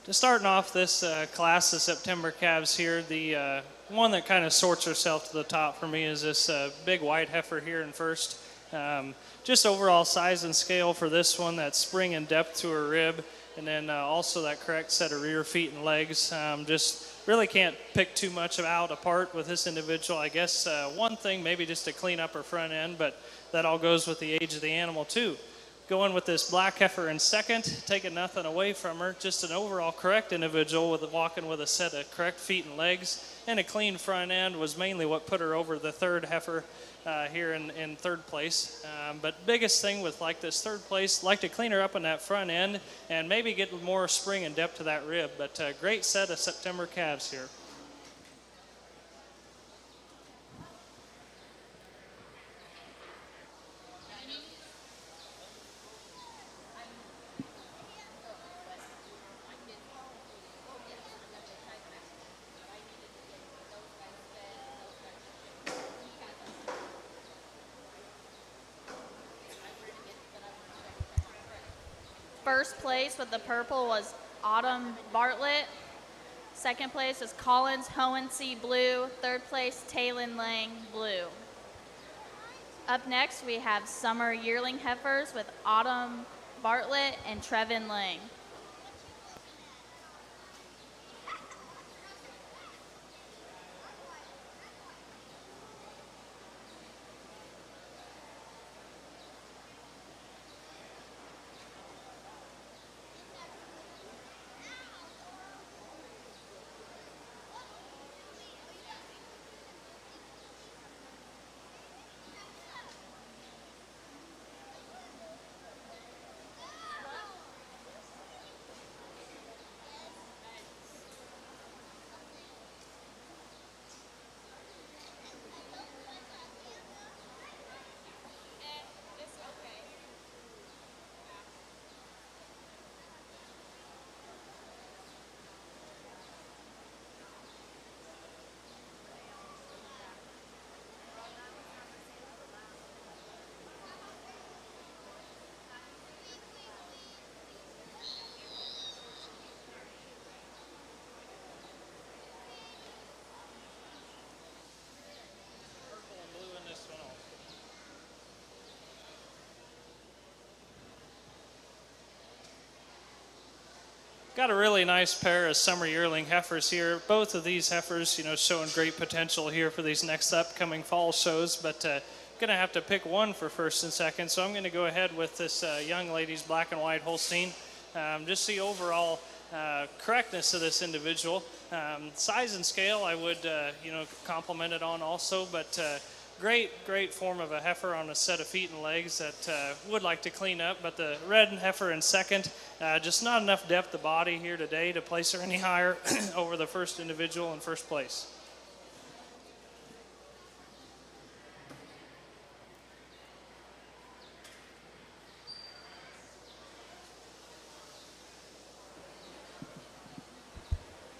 Just starting off this class of September calves here, the one that kind of sorts herself to the top for me is this big white heifer here in first. Just overall size and scale for this one, that spring and depth to her rib, and then also that correct set of rear feet and legs. Just really can't pick too much out apart with this individual. I guess one thing maybe just to clean up her front end, but that all goes with the age of the animal too. Going with this black heifer in second, taking nothing away from her, just an overall correct individual with walking with a set of correct feet and legs and a clean front end was mainly what put her over the third heifer here in third place. But biggest thing with like this third place, like to clean her up in that front end and maybe get more spring and depth to that rib. But great set of September calves here. First place with the purple was Autumn Bartlett. Second place is Collins Hohensee Blue. Third place, Taylin Lang Blue. Up next, we have Summer Yearling Heifers with Autumn Bartlett and Trevin Lang. Got a really nice pair of summer yearling heifers here. Both of these heifers, showing great potential here for these next upcoming fall shows, but going to have to pick one for first and second. So I'm going to go ahead with this young lady's black and white Holstein. Just the overall correctness of this individual. Size and scale, I would, compliment it on also, but great form of a heifer on a set of feet and legs that would like to clean up, but the red heifer in second, just not enough depth of body here today to place her any higher over the first individual in first place.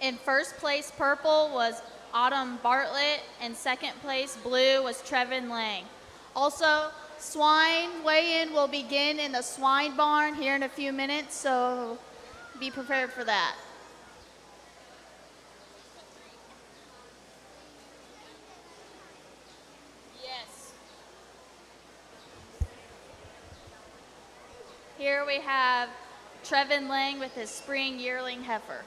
In first place, purple was Autumn Bartlett, and second place, blue, was Trevin Lang. Also, swine weigh-in will begin in the swine barn here in a few minutes, so be prepared for that. Yes. Here we have Trevin Lang with his spring yearling heifer.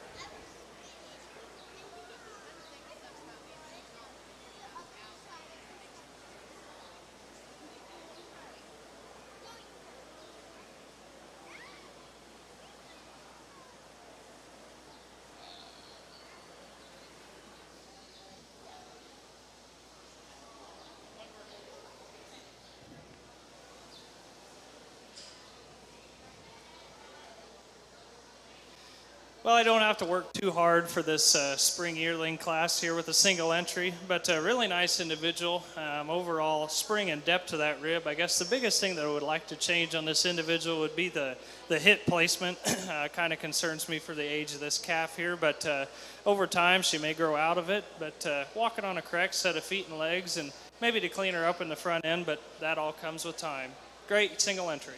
Well, I don't have to work too hard for this spring yearling class here with a single entry, but a really nice individual. Overall, spring and depth to that rib. I guess the biggest thing that I would like to change on this individual would be the hip placement. Kind of concerns me for the age of this calf here, but over time she may grow out of it. But walking on a correct set of feet and legs, and maybe to clean her up in the front end, but that all comes with time. Great single entry.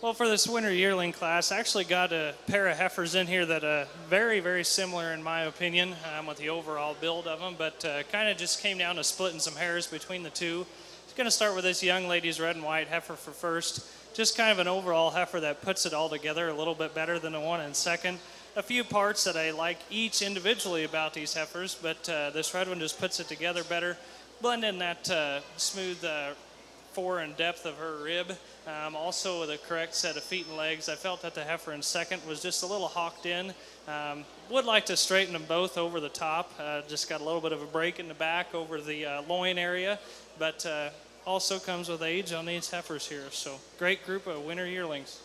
Well, for this winter yearling class, I actually got a pair of heifers in here that are very, very similar in my opinion with the overall build of them, but kind of just came down to splitting some hairs between the two. I'm going to start with this young lady's red and white heifer for first. Just kind of an overall heifer that puts it all together a little bit better than the one in second. A few parts that I like each individually about these heifers, but this red one just puts it together better. Blend in that smooth fore and depth of her rib. Also with a correct set of feet and legs. I felt that the heifer in second was just a little hawked in. Would like to straighten them both over the top. Just got a little bit of a break in the back over the loin area, but also comes with age on these heifers here. So great group of winter yearlings.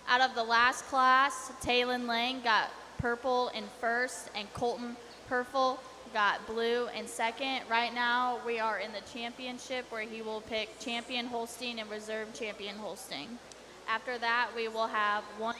Out of the last class, Taylon Lang got purple in first, and Colton Purfel got blue in second. Right now, we are in the championship where he will pick champion Holstein and reserve champion Holstein. After that, we will have one.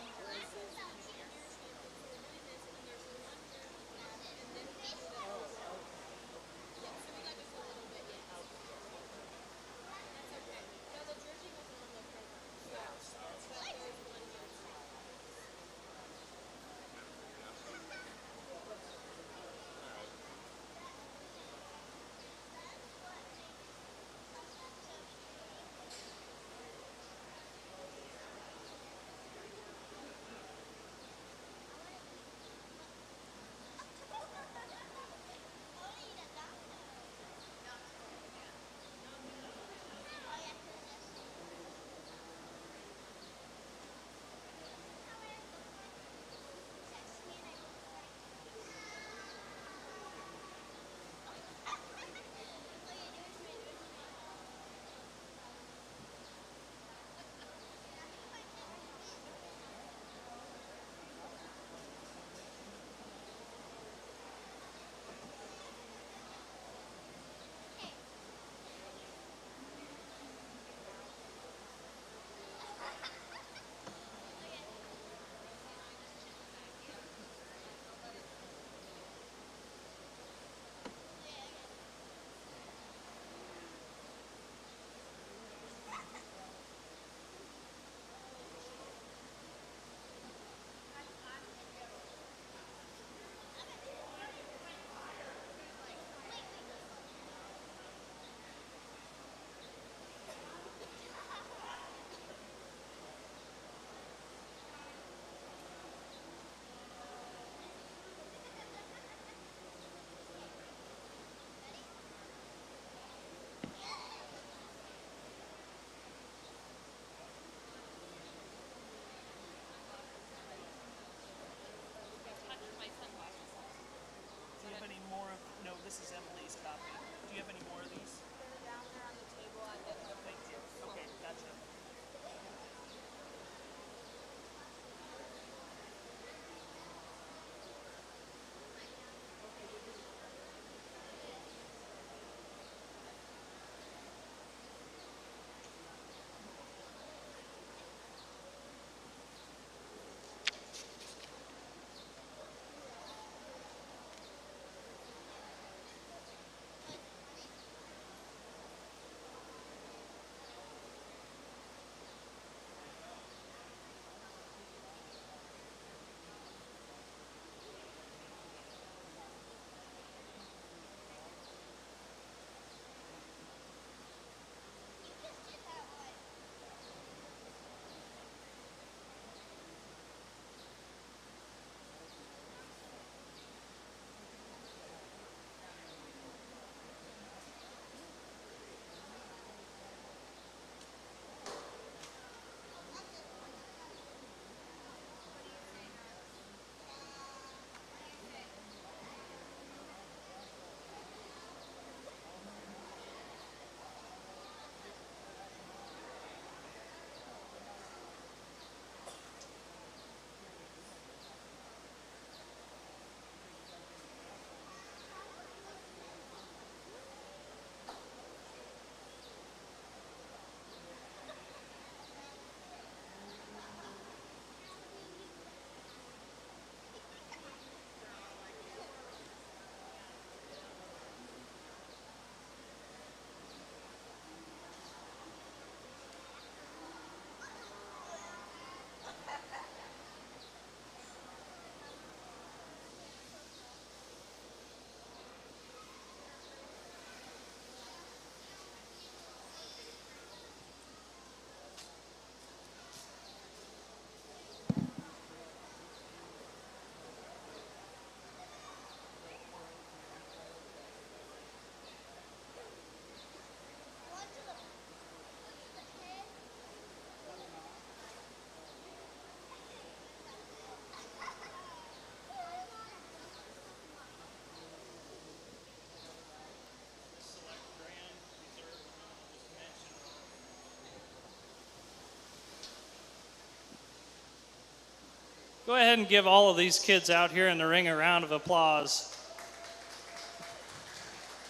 Go ahead and give all of these kids out here in the ring a round of applause.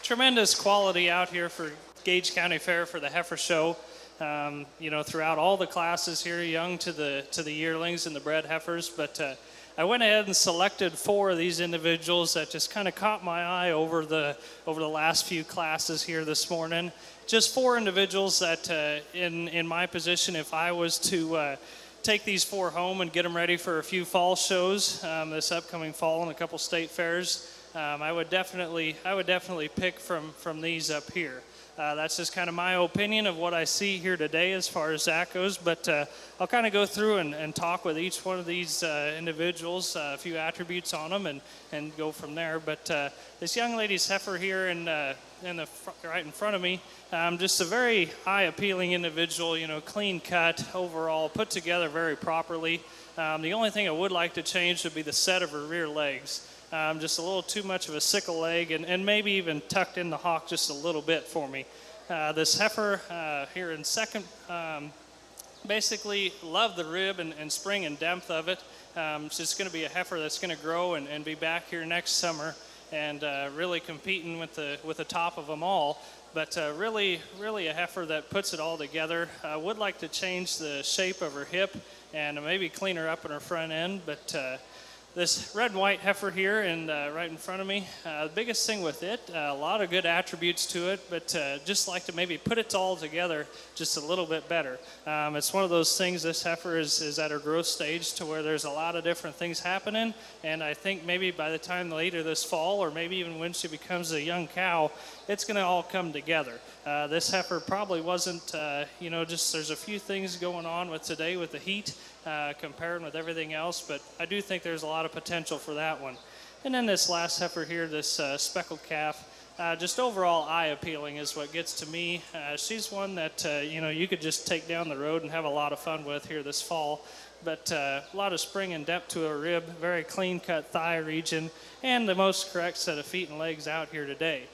Tremendous quality out here for Gage County Fair for the Heifer Show. You know, throughout all the classes here, young to the yearlings and the bred heifers. But I went ahead and selected 4 of these individuals that just kind of caught my eye over the last few classes here this morning. Just 4 individuals that, in my position, if I was to take these 4 home and get them ready for a few fall shows this upcoming fall and a couple state fairs, I would definitely pick from these up here. That's just kind of my opinion of what I see here today as far as that goes. But I'll kind of go through and talk with each one of these individuals, a few attributes on them, and go from there. But this young lady's heifer here right in front of me, just a very eye-appealing individual, you know, clean cut overall, put together very properly. The only thing I would like to change would be the set of her rear legs. Just a little too much of a sickle leg and maybe even tucked in the hock just a little bit for me. This heifer here in second, basically love the rib and spring and depth of it. It's just going to be a heifer that's going to grow and be back here next summer and really competing with the top of them all. But really a heifer that puts it all together. Would like to change the shape of her hip and maybe clean her up in her front end, but this red and white heifer here and right in front of me, the biggest thing with it, a lot of good attributes to it, but just like to maybe put it all together just a little bit better. It's one of those things, this heifer is at her growth stage to where there's a lot of different things happening, and I think maybe by the time later this fall, or maybe even when she becomes a young cow, it's going to all come together. This heifer probably wasn't, you know, just there's a few things going on with today with the heat, comparing with everything else, but I do think there's a lot of potential for that one. And then this last heifer here, this Speckled Calf, just overall eye appealing is what gets to me. She's one that, you know, you could just take down the road and have a lot of fun with here this fall. But a lot of spring and depth to her rib, very clean cut thigh region, and the most correct set of feet and legs out here today.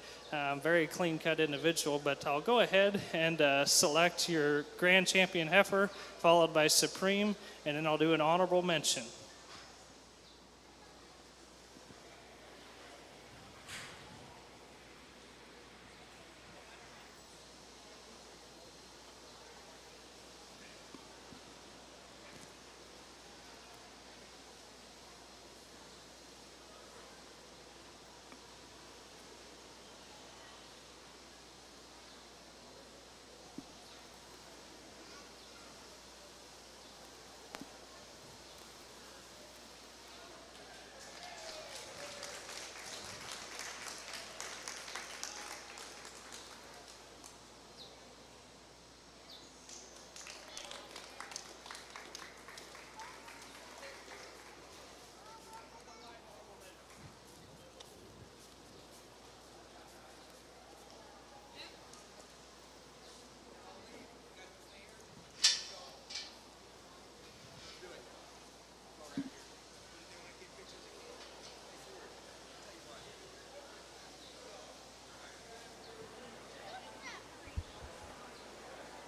Very clean cut individual, but I'll go ahead and select your Grand Champion heifer, followed by Supreme, and then I'll do an honorable mention.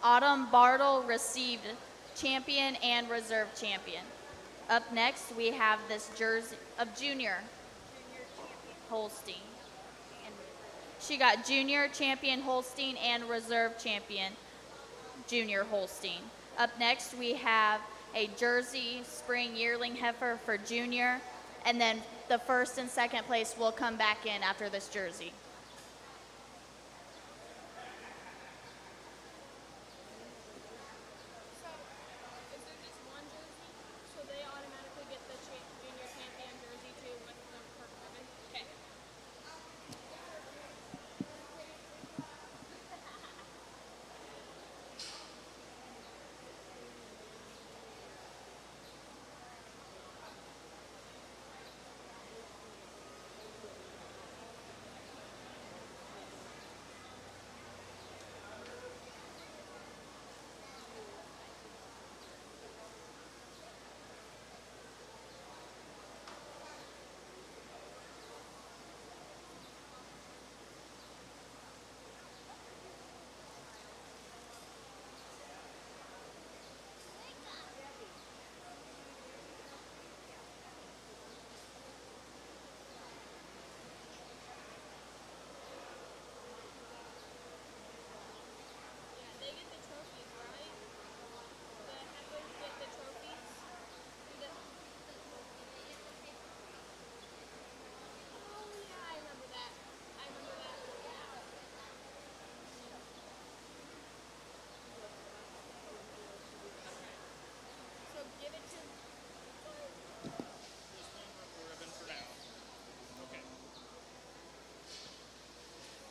Autumn Bartlett received champion and reserve champion. Up next, we have this jersey of junior Holstein. And she got junior champion Holstein and reserve champion junior Holstein. Up next, we have a Jersey spring yearling heifer for junior, and then the first and second place will come back in after this jersey.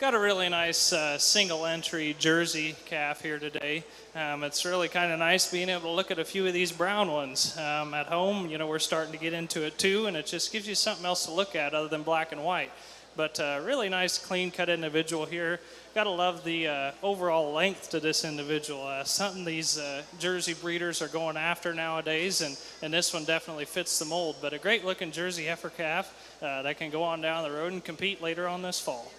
got a really nice single entry Jersey calf here today. It's really kind of nice being able to look at a few of these brown ones. At home, you know, we're starting to get into it too, and it just gives you something else to look at other than black and white. But really nice clean cut individual here. Gotta love the overall length to this individual. Something these Jersey breeders are going after nowadays, and this one definitely fits the mold. But a great looking Jersey heifer calf that can go on down the road and compete later on this fall.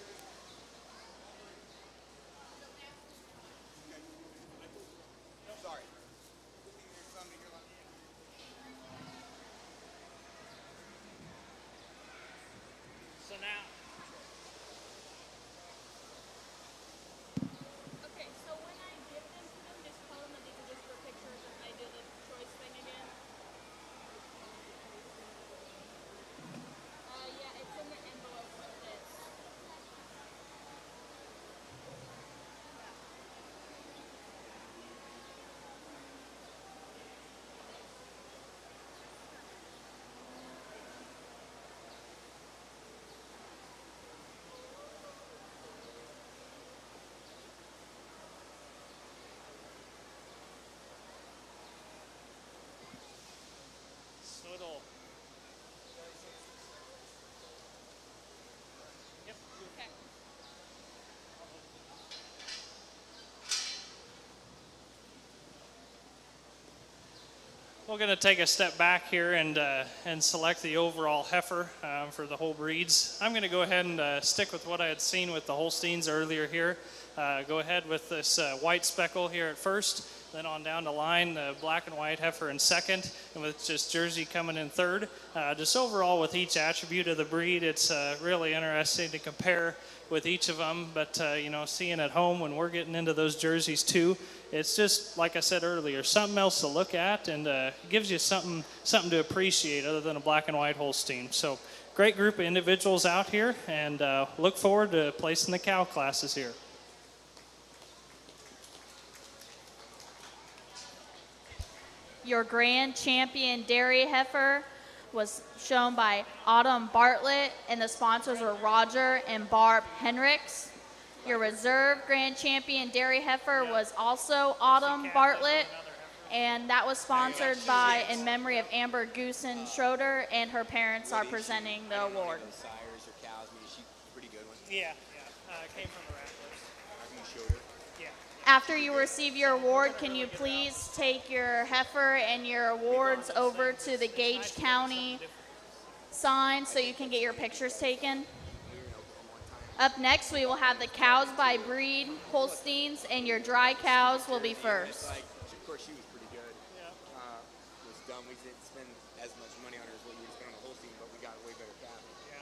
We're going to take a step back here and select the overall heifer for the whole breeds. I'm going to go ahead and stick with what I had seen with the Holsteins earlier here. Go ahead with this white speckle here at first, then on down the line, the black and white heifer in second, and with just Jersey coming in third. Just overall with each attribute of the breed, it's really interesting to compare with each of them, but you know, seeing at home when we're getting into those jerseys too, it's just, like I said earlier, something else to look at, and gives you something to appreciate other than a black and white Holstein. So great group of individuals out here, and look forward to placing the cow classes here. Your grand champion dairy heifer was shown by Autumn Bartlett, and the sponsors were Roger and Barb Henricks. Your reserve grand champion dairy heifer was also Autumn Bartlett, and that was sponsored by in memory of Amber Goosen Schroeder, and her parents are presenting the award. Sires or cows, I mean, is she a pretty good one? Yeah, came from the Rattlers. You showed her? Yeah. After you receive your award, can you please take your heifer and your awards over to the Gage County sign so you can get your pictures taken? Up next, we will have the cows by breed, Holsteins, and your dry cows will be first. Of course, she was pretty good. It was dumb. We didn't spend as much money on her as what we would spend on a Holstein, but we got a way better calf. Yeah.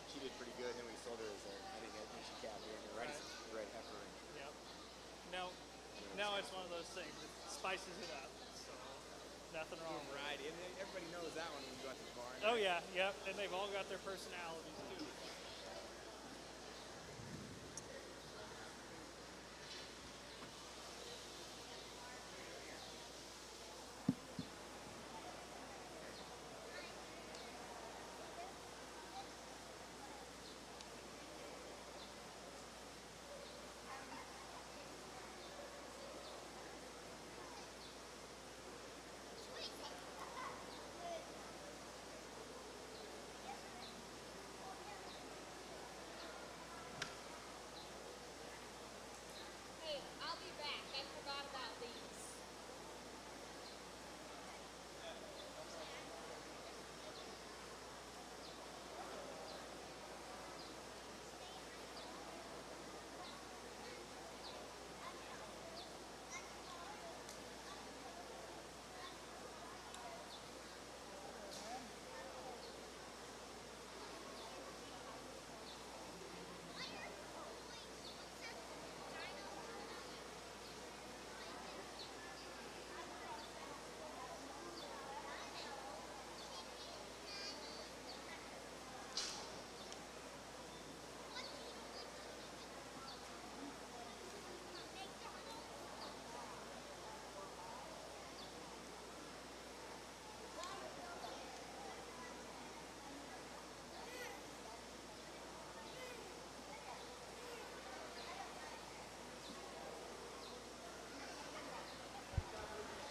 She did pretty good. Then we sold her as I think she calved her in the red heifer. Yep. No, it's one of those things. It spices it up. So nothing wrong. Variety, and everybody knows that one when you go out to the barn. Oh yeah, yep. And they've all got their personalities too.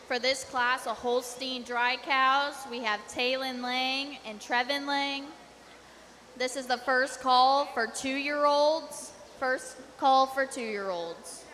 For this class of Holstein dry cows, we have Taylin Lang and Trevin Lang. This is the first call for 2-year-olds. First call for 2-year-olds.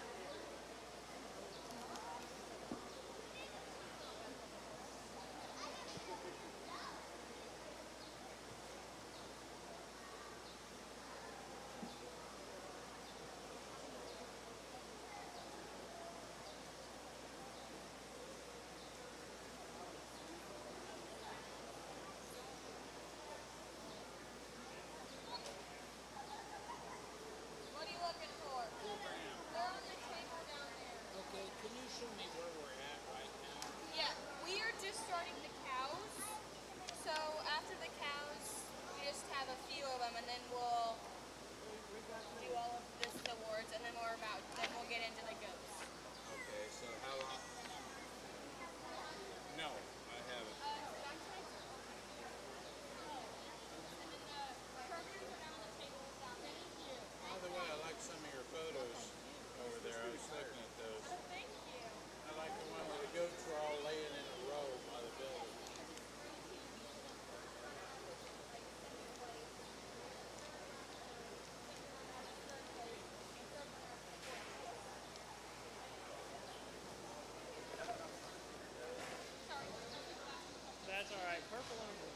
That's all right. Purple and blue.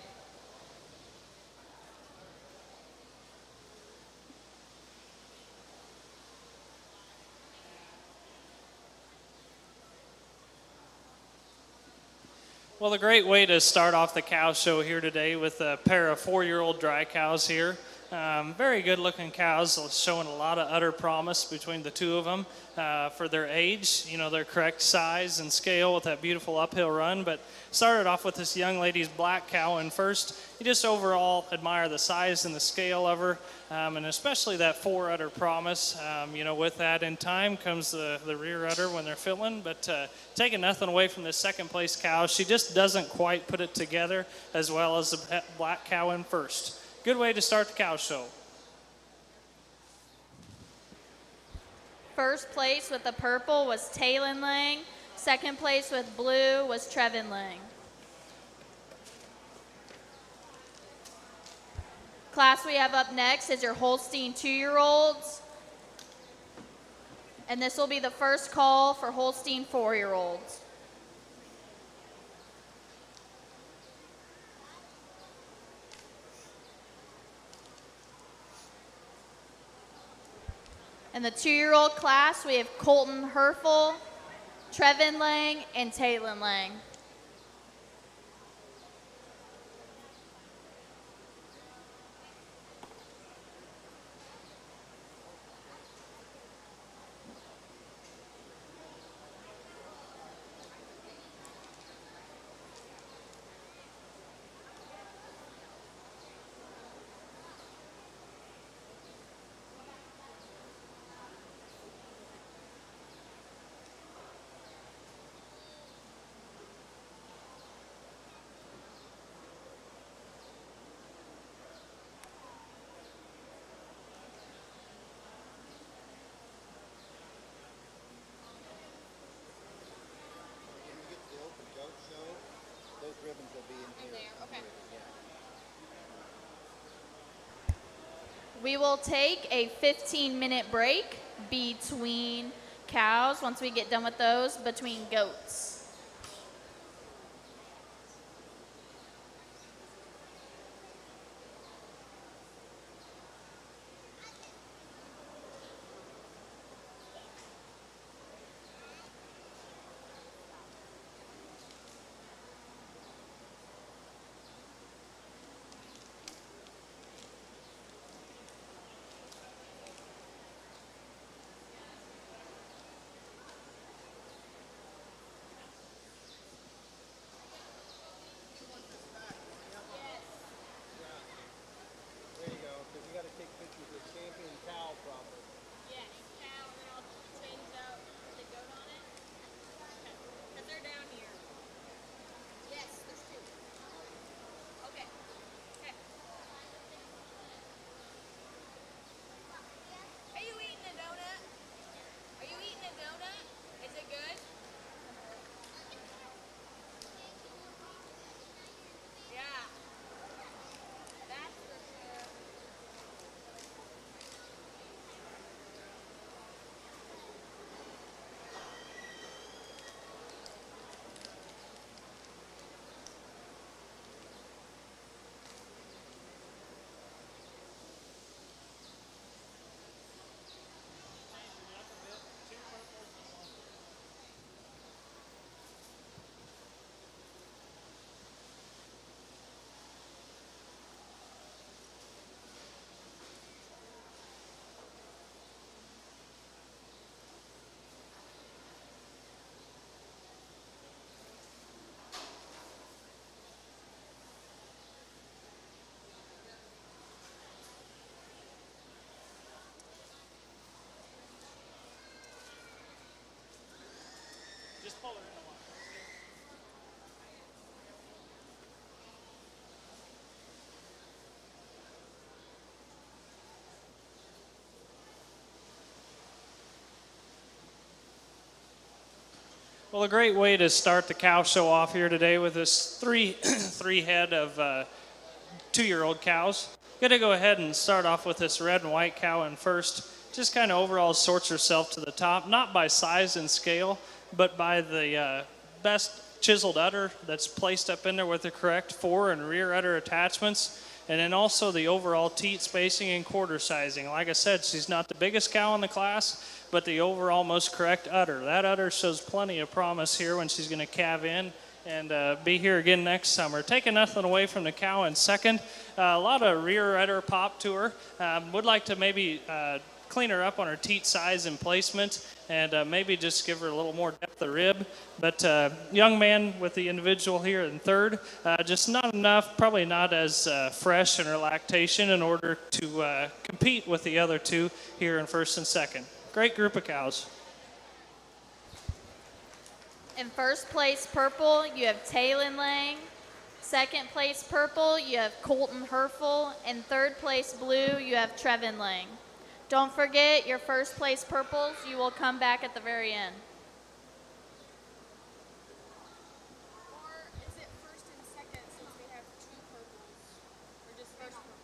Well, a great way to start off the cow show here today with a pair of 4-year-old dry cows here. Very good looking cows, showing a lot of udder promise between the two of them for their age, you know, their correct size and scale with that beautiful uphill run. But started off with this young lady's black cow, and first you just overall admire the size and the scale of her, and especially that 4 udder promise. You know, with that in time comes the rear udder when they're filling. But taking nothing away from the second place cow, she just doesn't quite put it together as well as the black cow in first. Good way to start the cow show. First place with the purple was Taylin Lang. Second place with blue was Trevin Lang. Class we have up next is your Holstein 2-year-olds. And this will be the first call for Holstein 4-year-olds. In the 2-year-old class, we have Colton Herfel, Trevin Lang, and Taylin Lang. Ribbons will be in here. Okay. We will take a 15-minute break between cows once we get done with those, between goats. Well, a great way to start the cow show off here today with this three head of 2-year-old cows. Gonna go ahead and start off with this red and white cow in first. Just kind of overall sorts herself to the top, not by size and scale, but by the best chiseled udder that's placed up in there with the correct fore and rear udder attachments, and then also the overall teat spacing and quarter sizing. Like I said, she's not the biggest cow in the class, but the overall most correct udder. That udder shows plenty of promise here when she's going to calve in and be here again next summer. Taking nothing away from the cow in second, a lot of rear udder pop to her. Would like to maybe clean her up on her teat size and placement, and maybe just give her a little more depth of rib. But young man with the individual here in third, just not enough, probably not as fresh in her lactation in order to compete with the other two here in first and second. Great group of cows. In first place purple, you have Taylin Lang. Second place purple, you have Colton Herfel. And third place blue, you have Trevin Lang. Don't forget your first place purples, you will come back at the very end. Or is it first and second since we have 2 purples? Or just first purple?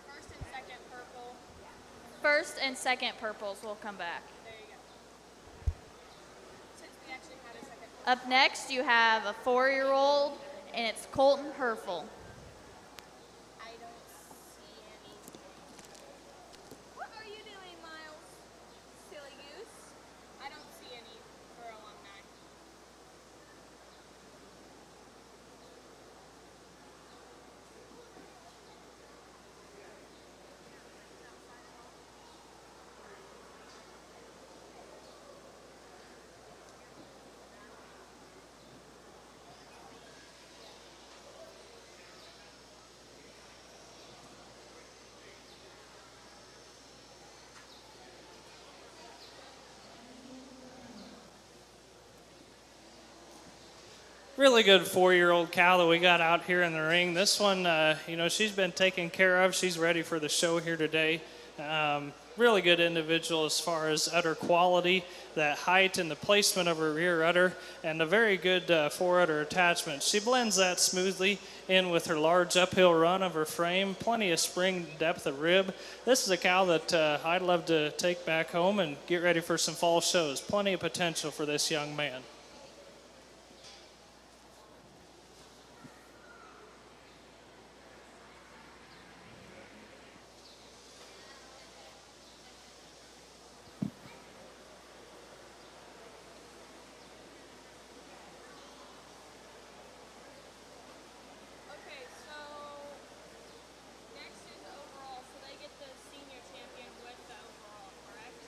First and second purple. First and second purples will come back. There you go. Since we actually had a second purple. Up next, you have a 4-year-old, and it's Colton Herfel. I don't see any. What are you doing, Miles? Silly goose? I don't see any for alumni. Really good 4-year-old cow that we got out here in the ring. This one, she's been taken care of. She's ready for the show here today. Really good individual as far as udder quality, that height and the placement of her rear udder, and a very good fore udder attachment. She blends that smoothly in with her large uphill run of her frame, plenty of spring depth of rib. This is a cow that I'd love to take back home and get ready for some fall shows. Plenty of potential for this young man. Okay, so next is overall, so they get the senior champion with the overall, correct?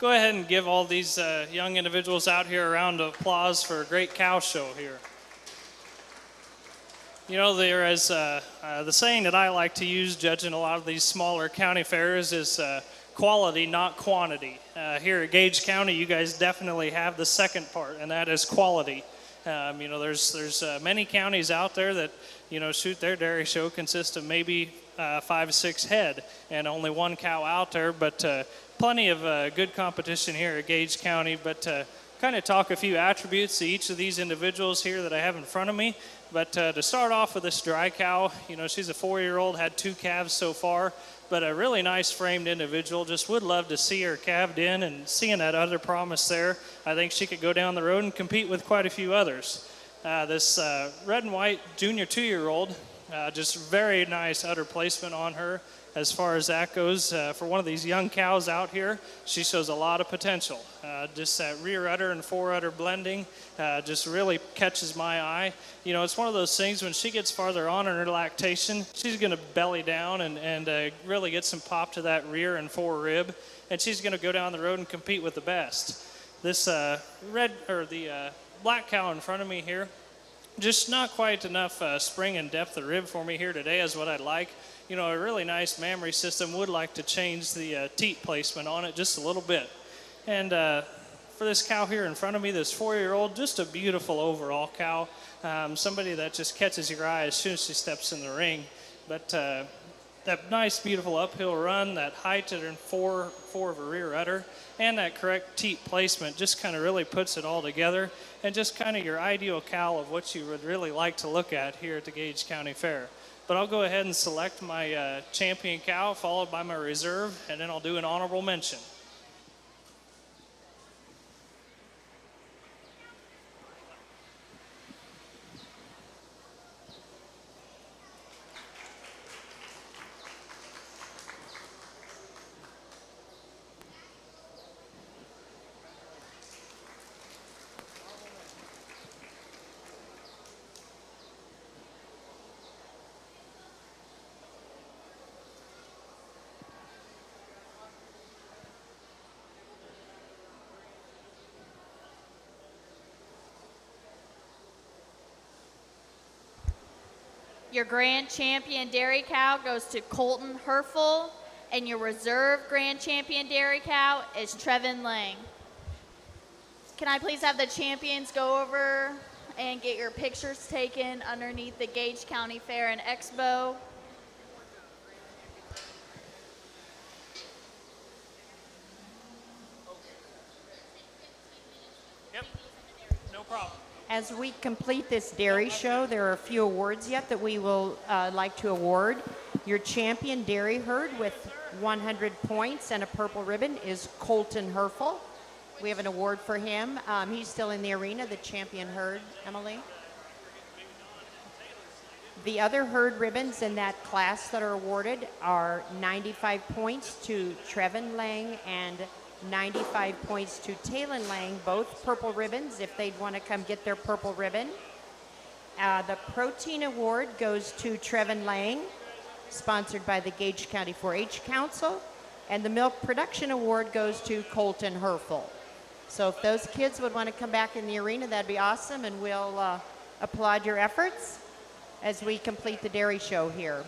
go ahead and give all these young individuals out here a round of applause for a great cow show here. You know, there is the saying that I like to use judging a lot of these smaller county fairs is quality, not quantity. Here at Gage County, you guys definitely have the second part, and that is quality. You know, there's many counties out there that, you know, shoot, their dairy show consists of maybe 5 or 6 head and only 1 cow out there, but plenty of good competition here at Gage County. But kind of talk a few attributes to each of these individuals here that I have in front of me. But to start off with this dry cow, you know, she's a 4-year-old, had 2 calves so far, but a really nice framed individual. Just would love to see her calved in, and seeing that other promise there, I think she could go down the road and compete with quite a few others. This red and white junior 2-year-old, just very nice udder placement on her. As far as that goes, for one of these young cows out here, she shows a lot of potential. Just that rear udder and fore udder blending just really catches my eye. You know, it's one of those things when she gets farther on in her lactation, she's going to belly down and really get some pop to that rear and fore rib, and she's going to go down the road and compete with the best. This black cow in front of me here, just not quite enough spring and depth of rib for me here today is what I'd like. You know, a really nice mammary system. Would like to change the teat placement on it just a little bit. And for this cow here in front of me, this 4-year-old, just a beautiful overall cow. Somebody that just catches your eye as soon as she steps in the ring. But that nice, beautiful uphill run, that height and fore of a rear udder, and that correct teat placement just kind of really puts it all together, and just kind of your ideal cow of what you would really like to look at here at the Gage County Fair. But I'll go ahead and select my champion cow, followed by my reserve, and then I'll do an honorable mention. Your grand champion dairy cow goes to Colton Herfel, and your reserve grand champion dairy cow is Trevin Lang. Can I please have the champions go over and get your pictures taken underneath the Gage County Fair and Expo? Yep, no problem. As we complete this dairy show, there are a few awards yet that we will like to award. Your champion dairy herd with 100 points and a purple ribbon is Colton Herfel. We have an award for him. He's still in the arena, the champion herd, Emily. The other herd ribbons in that class that are awarded are 95 points to Trevin Lang and 95 points to Talon Lang, both purple ribbons, if they'd want to come get their purple ribbon. The protein award goes to Trevin Lang, sponsored by the Gage County 4-H Council, and the milk production award goes to Colton Herfel. So if those kids would want to come back in the arena, that'd be awesome, and we'll applaud your efforts as we complete the dairy show here.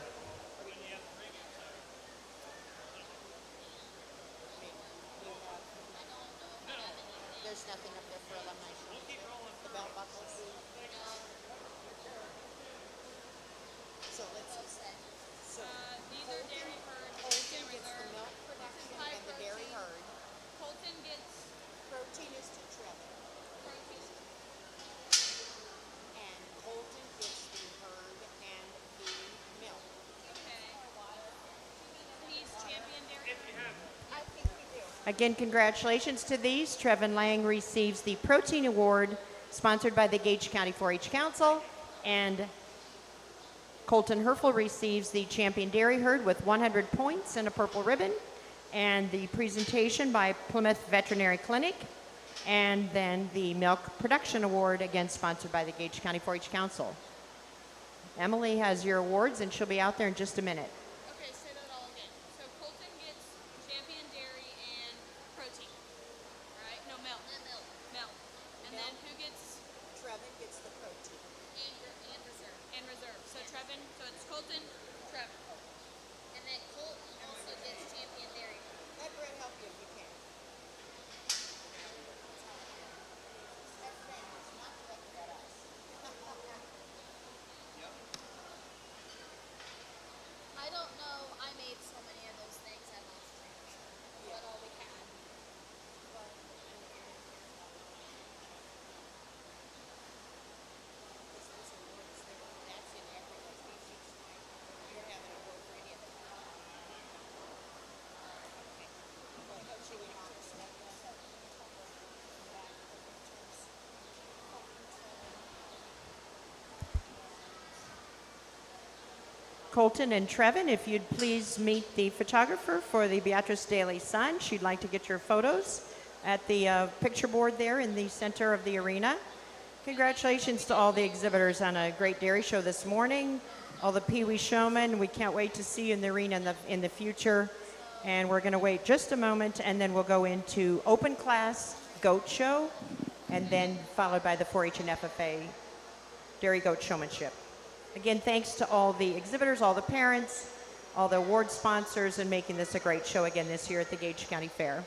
Again, congratulations to these. Trevin Lang receives the Protein Award, sponsored by the Gage County 4-H Council, and Colton Herfel receives the Champion Dairy Herd with 100 points and a purple ribbon, and the presentation by Plymouth Veterinary Clinic, and then the Milk Production Award, again sponsored by the Gage County 4-H Council. Emily has your awards, and she'll be out there in just a minute. Okay, say that all again. So Colton gets champion dairy and protein. Trevin. So it's Colton, Trevin. And then Colt also gets champion dairy. Let Brett help you if you can. That's dangerous, not looking at us. I don't know. I made so many of those things at last time. So that's all we had. But That's in every species. You don't have an award for any of them. Okay. Well, I hope she would want to step this up. Colton and Trevin, if you'd please meet the photographer for the Beatrice Daily Sun. She'd like to get your photos at the picture board there in the center of the arena. Congratulations to all the exhibitors on a great dairy show this morning. All the Peewee showmen, we can't wait to see you in the arena in the future. And we're going to wait just a moment, and then we'll go into open class goat show, and then followed by the 4-H and FFA dairy goat showmanship. Again, thanks to all the exhibitors, all the parents, all the award sponsors, and making this a great show again this year at the Gage County Fair.